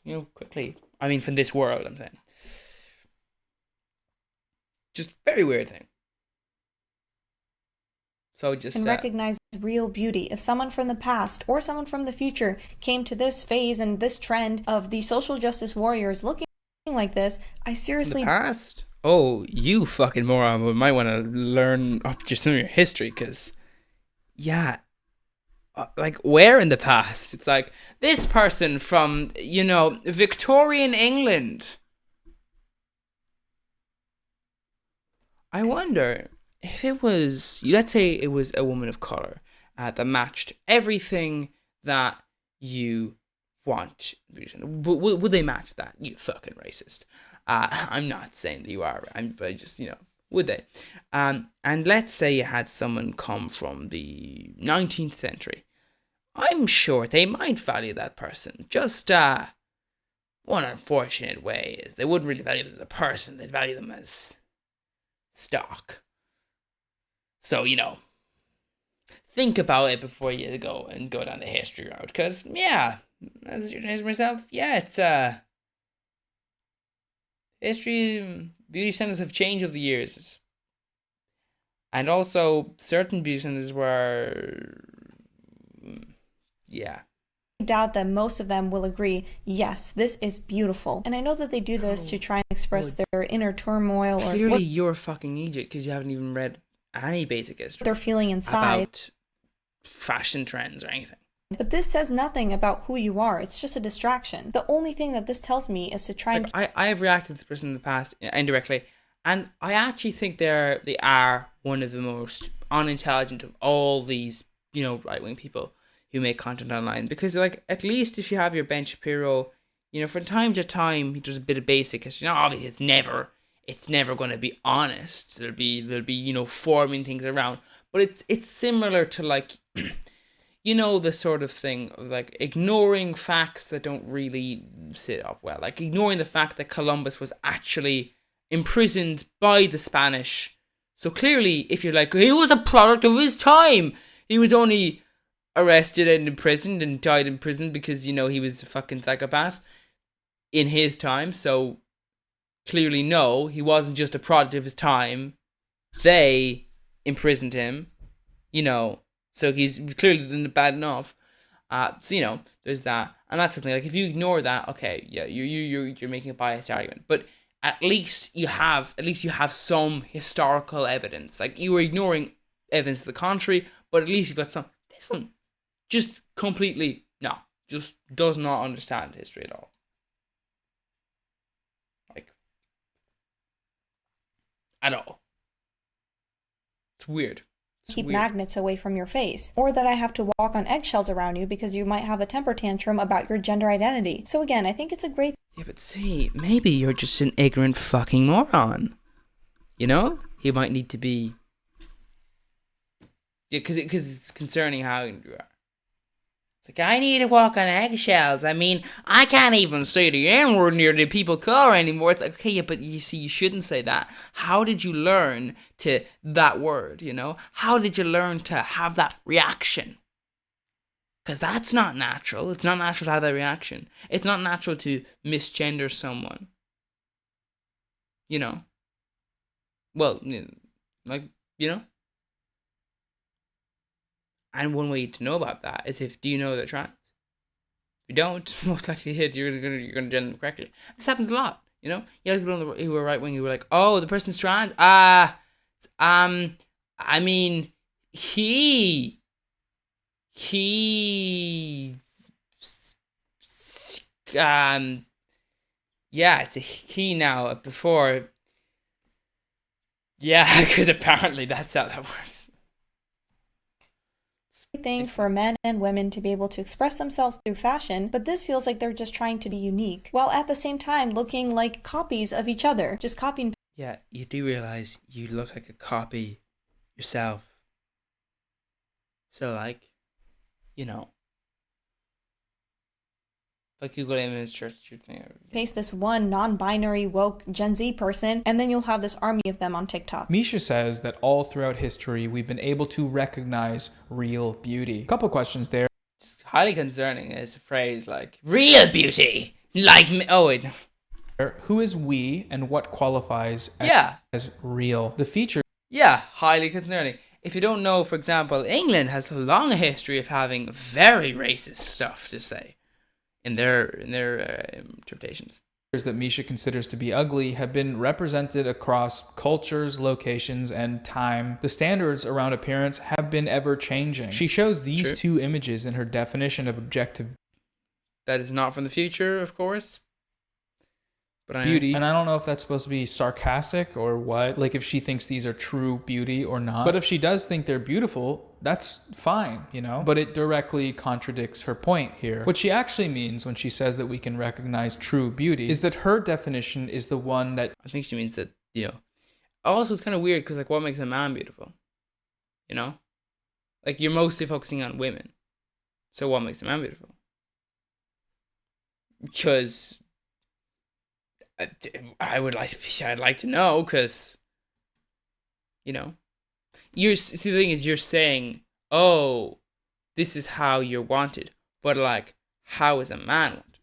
you, quickly. I mean, from this world, I'm saying. Just very weird thing. So just and recognize real beauty. If someone from the past or someone from the future came to this phase and this trend of the social justice warriors looking like this, I seriously... In the past? Oh, you fucking moron. We might want to learn up just some of your history, because, yeah, like, where in the past? It's like, this person from, Victorian England. I wonder if it was, let's say it was a woman of color that matched everything that you want. Would they match that? You fucking racist. I'm not saying that you are, but just, would they? And let's say you had someone come from the 19th century. I'm sure they might value that person. Just one unfortunate way is they wouldn't really value them as a person. They'd value them as stock. So, think about it before you go down the history route. Because, yeah, as a journalist myself, yeah, it's history, beauty standards have changed over the years. And also, certain beauty standards were, yeah. I doubt that most of them will agree, yes, this is beautiful. And I know that they do this to try and express their inner turmoil or clearly you're a fucking idiot because you haven't even read any basic history. They're feeling inside. About fashion trends or anything. But this says nothing about who you are. It's just a distraction. The only thing that this tells me is to try and... I have reacted to this person in the past indirectly, and I actually think they are one of the most unintelligent of all these, right-wing people who make content online. Because, at least if you have your Ben Shapiro, from time to time, he does a bit of basic history. Now, obviously, it's never going to be honest. There'll be forming things around. But it's similar to, the sort of thing of, ignoring facts that don't really sit up well. Ignoring the fact that Columbus was actually imprisoned by the Spanish. So clearly, if you're he was a product of his time. He was only arrested and imprisoned and died in prison because, he was a fucking psychopath in his time. So clearly, no, he wasn't just a product of his time. They imprisoned him, so he's clearly bad enough. So, there's that. And that's something, if you ignore that, okay, yeah, you're making a biased argument. But at least you have some historical evidence. You were ignoring evidence to the contrary, but at least you've got some. This one just completely, just does not understand history at all. At all. It's weird. Keep magnets away from your face, or that I have to walk on eggshells around you because you might have a temper tantrum about your gender identity. So again, I think it's a great... Yeah, but see, maybe you're just an ignorant fucking moron. He might need to be... Yeah, because it's concerning how you are. It's I need to walk on eggshells. I mean, I can't even say the N-word near the people car anymore. It's okay, yeah, but you see, you shouldn't say that. How did you learn to that word, How did you learn to have that reaction? Because that's not natural. It's not natural to have that reaction. It's not natural to misgender someone. Well, And one way to know about that is do you know they're trans? If you don't, most likely you're gonna gender them correctly. This happens a lot, You have people who are right wing who are like, oh, the person's trans. I mean, yeah, it's a he now. Before, yeah, because apparently that's how that works. Thing for men and women to be able to express themselves through fashion, but this feels like they're just trying to be unique, while at the same time looking like copies of each other, just copying. Yeah, you do realize you look like a copy yourself. So, if I Google image search your thing. Paste this one non-binary woke Gen Z person, and then you'll have this army of them on TikTok. Misha says that all throughout history, we've been able to recognize real beauty. A couple questions there. It's highly concerning is a phrase like, real beauty! Like me. Oh, wait. Who is we and what qualifies as real? The feature. Yeah, highly concerning. If you don't know, for example, England has a long history of having very racist stuff to say. In their interpretations. That Misha considers to be ugly have been represented across cultures, locations, and time. The standards around appearance have been ever-changing. She shows these two images in her definition of objective. That is not from the future, of course. beauty. And I don't know if that's supposed to be sarcastic or what, like if she thinks these are true beauty or not. But if she does think they're beautiful, that's fine, you know? But it directly contradicts her point here. What she actually means when she says that we can recognize true beauty is that her definition is the one that... I think she means that, you know... Also, it's kind of weird because, like, what makes a man beautiful? You know? Like, you're mostly focusing on women. So what makes a man beautiful? Because... I'd like to know, because, you know, see, the thing is, you're saying, oh, this is how you're wanted, but like, how is a man wanted?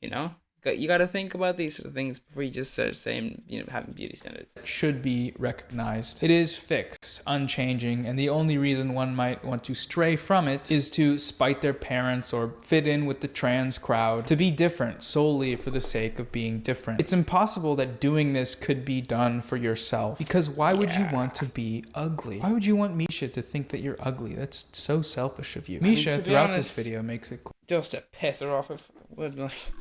You know, you got to think about these sort of things before you just start saying, you know, having beauty standards. Should be recognized. It is fixed, unchanging, and the only reason one might want to stray from it is to spite their parents or fit in with the trans crowd, to be different solely for the sake of being different. It's impossible that doing this could be done for yourself, because why would you want to be ugly? Why would you want Misha to think that you're ugly? That's so selfish of you. Misha, throughout this video, makes it clear. Just to piss her off,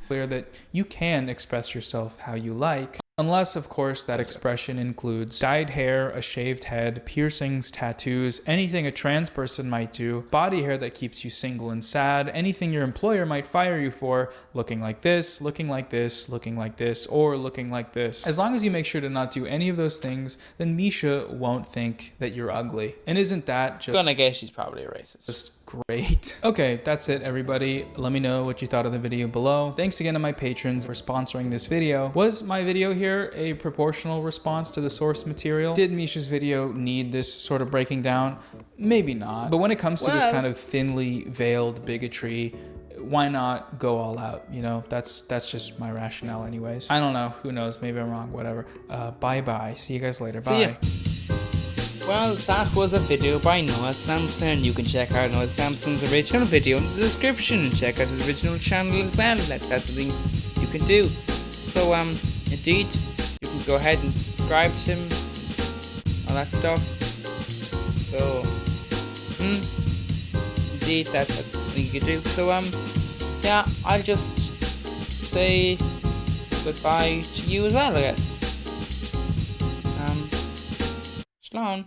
clear that you can express yourself how you like, unless, of course, that expression includes dyed hair, a shaved head, piercings, tattoos, anything a trans person might do, body hair that keeps you single and sad, anything your employer might fire you for, looking like this, looking like this, looking like this, or looking like this. As long as you make sure to not do any of those things, then Misha won't think that you're ugly. And isn't that just... gonna guess she's probably a racist. Just great. Okay, that's it, everybody. Let me know what you thought of the video below. Thanks again to my patrons for sponsoring this video. Was my video here a proportional response to the source material? Did Misha's video need this sort of breaking down? Maybe not. But when it comes to this kind of thinly veiled bigotry, why not go all out? You know, that's just my rationale anyways. I don't know. Who knows? Maybe I'm wrong. Whatever. Bye-bye. See you guys later. Bye. Well, that was a video by Noah Samson. You can check out Noah Samson's original video in the description and check out his original channel as well. That's the thing you can do. So, indeed, you can go ahead and subscribe to him, all that stuff. So, indeed, that's something you can do. So, yeah, I'll just say goodbye to you as well, I guess. Shalom.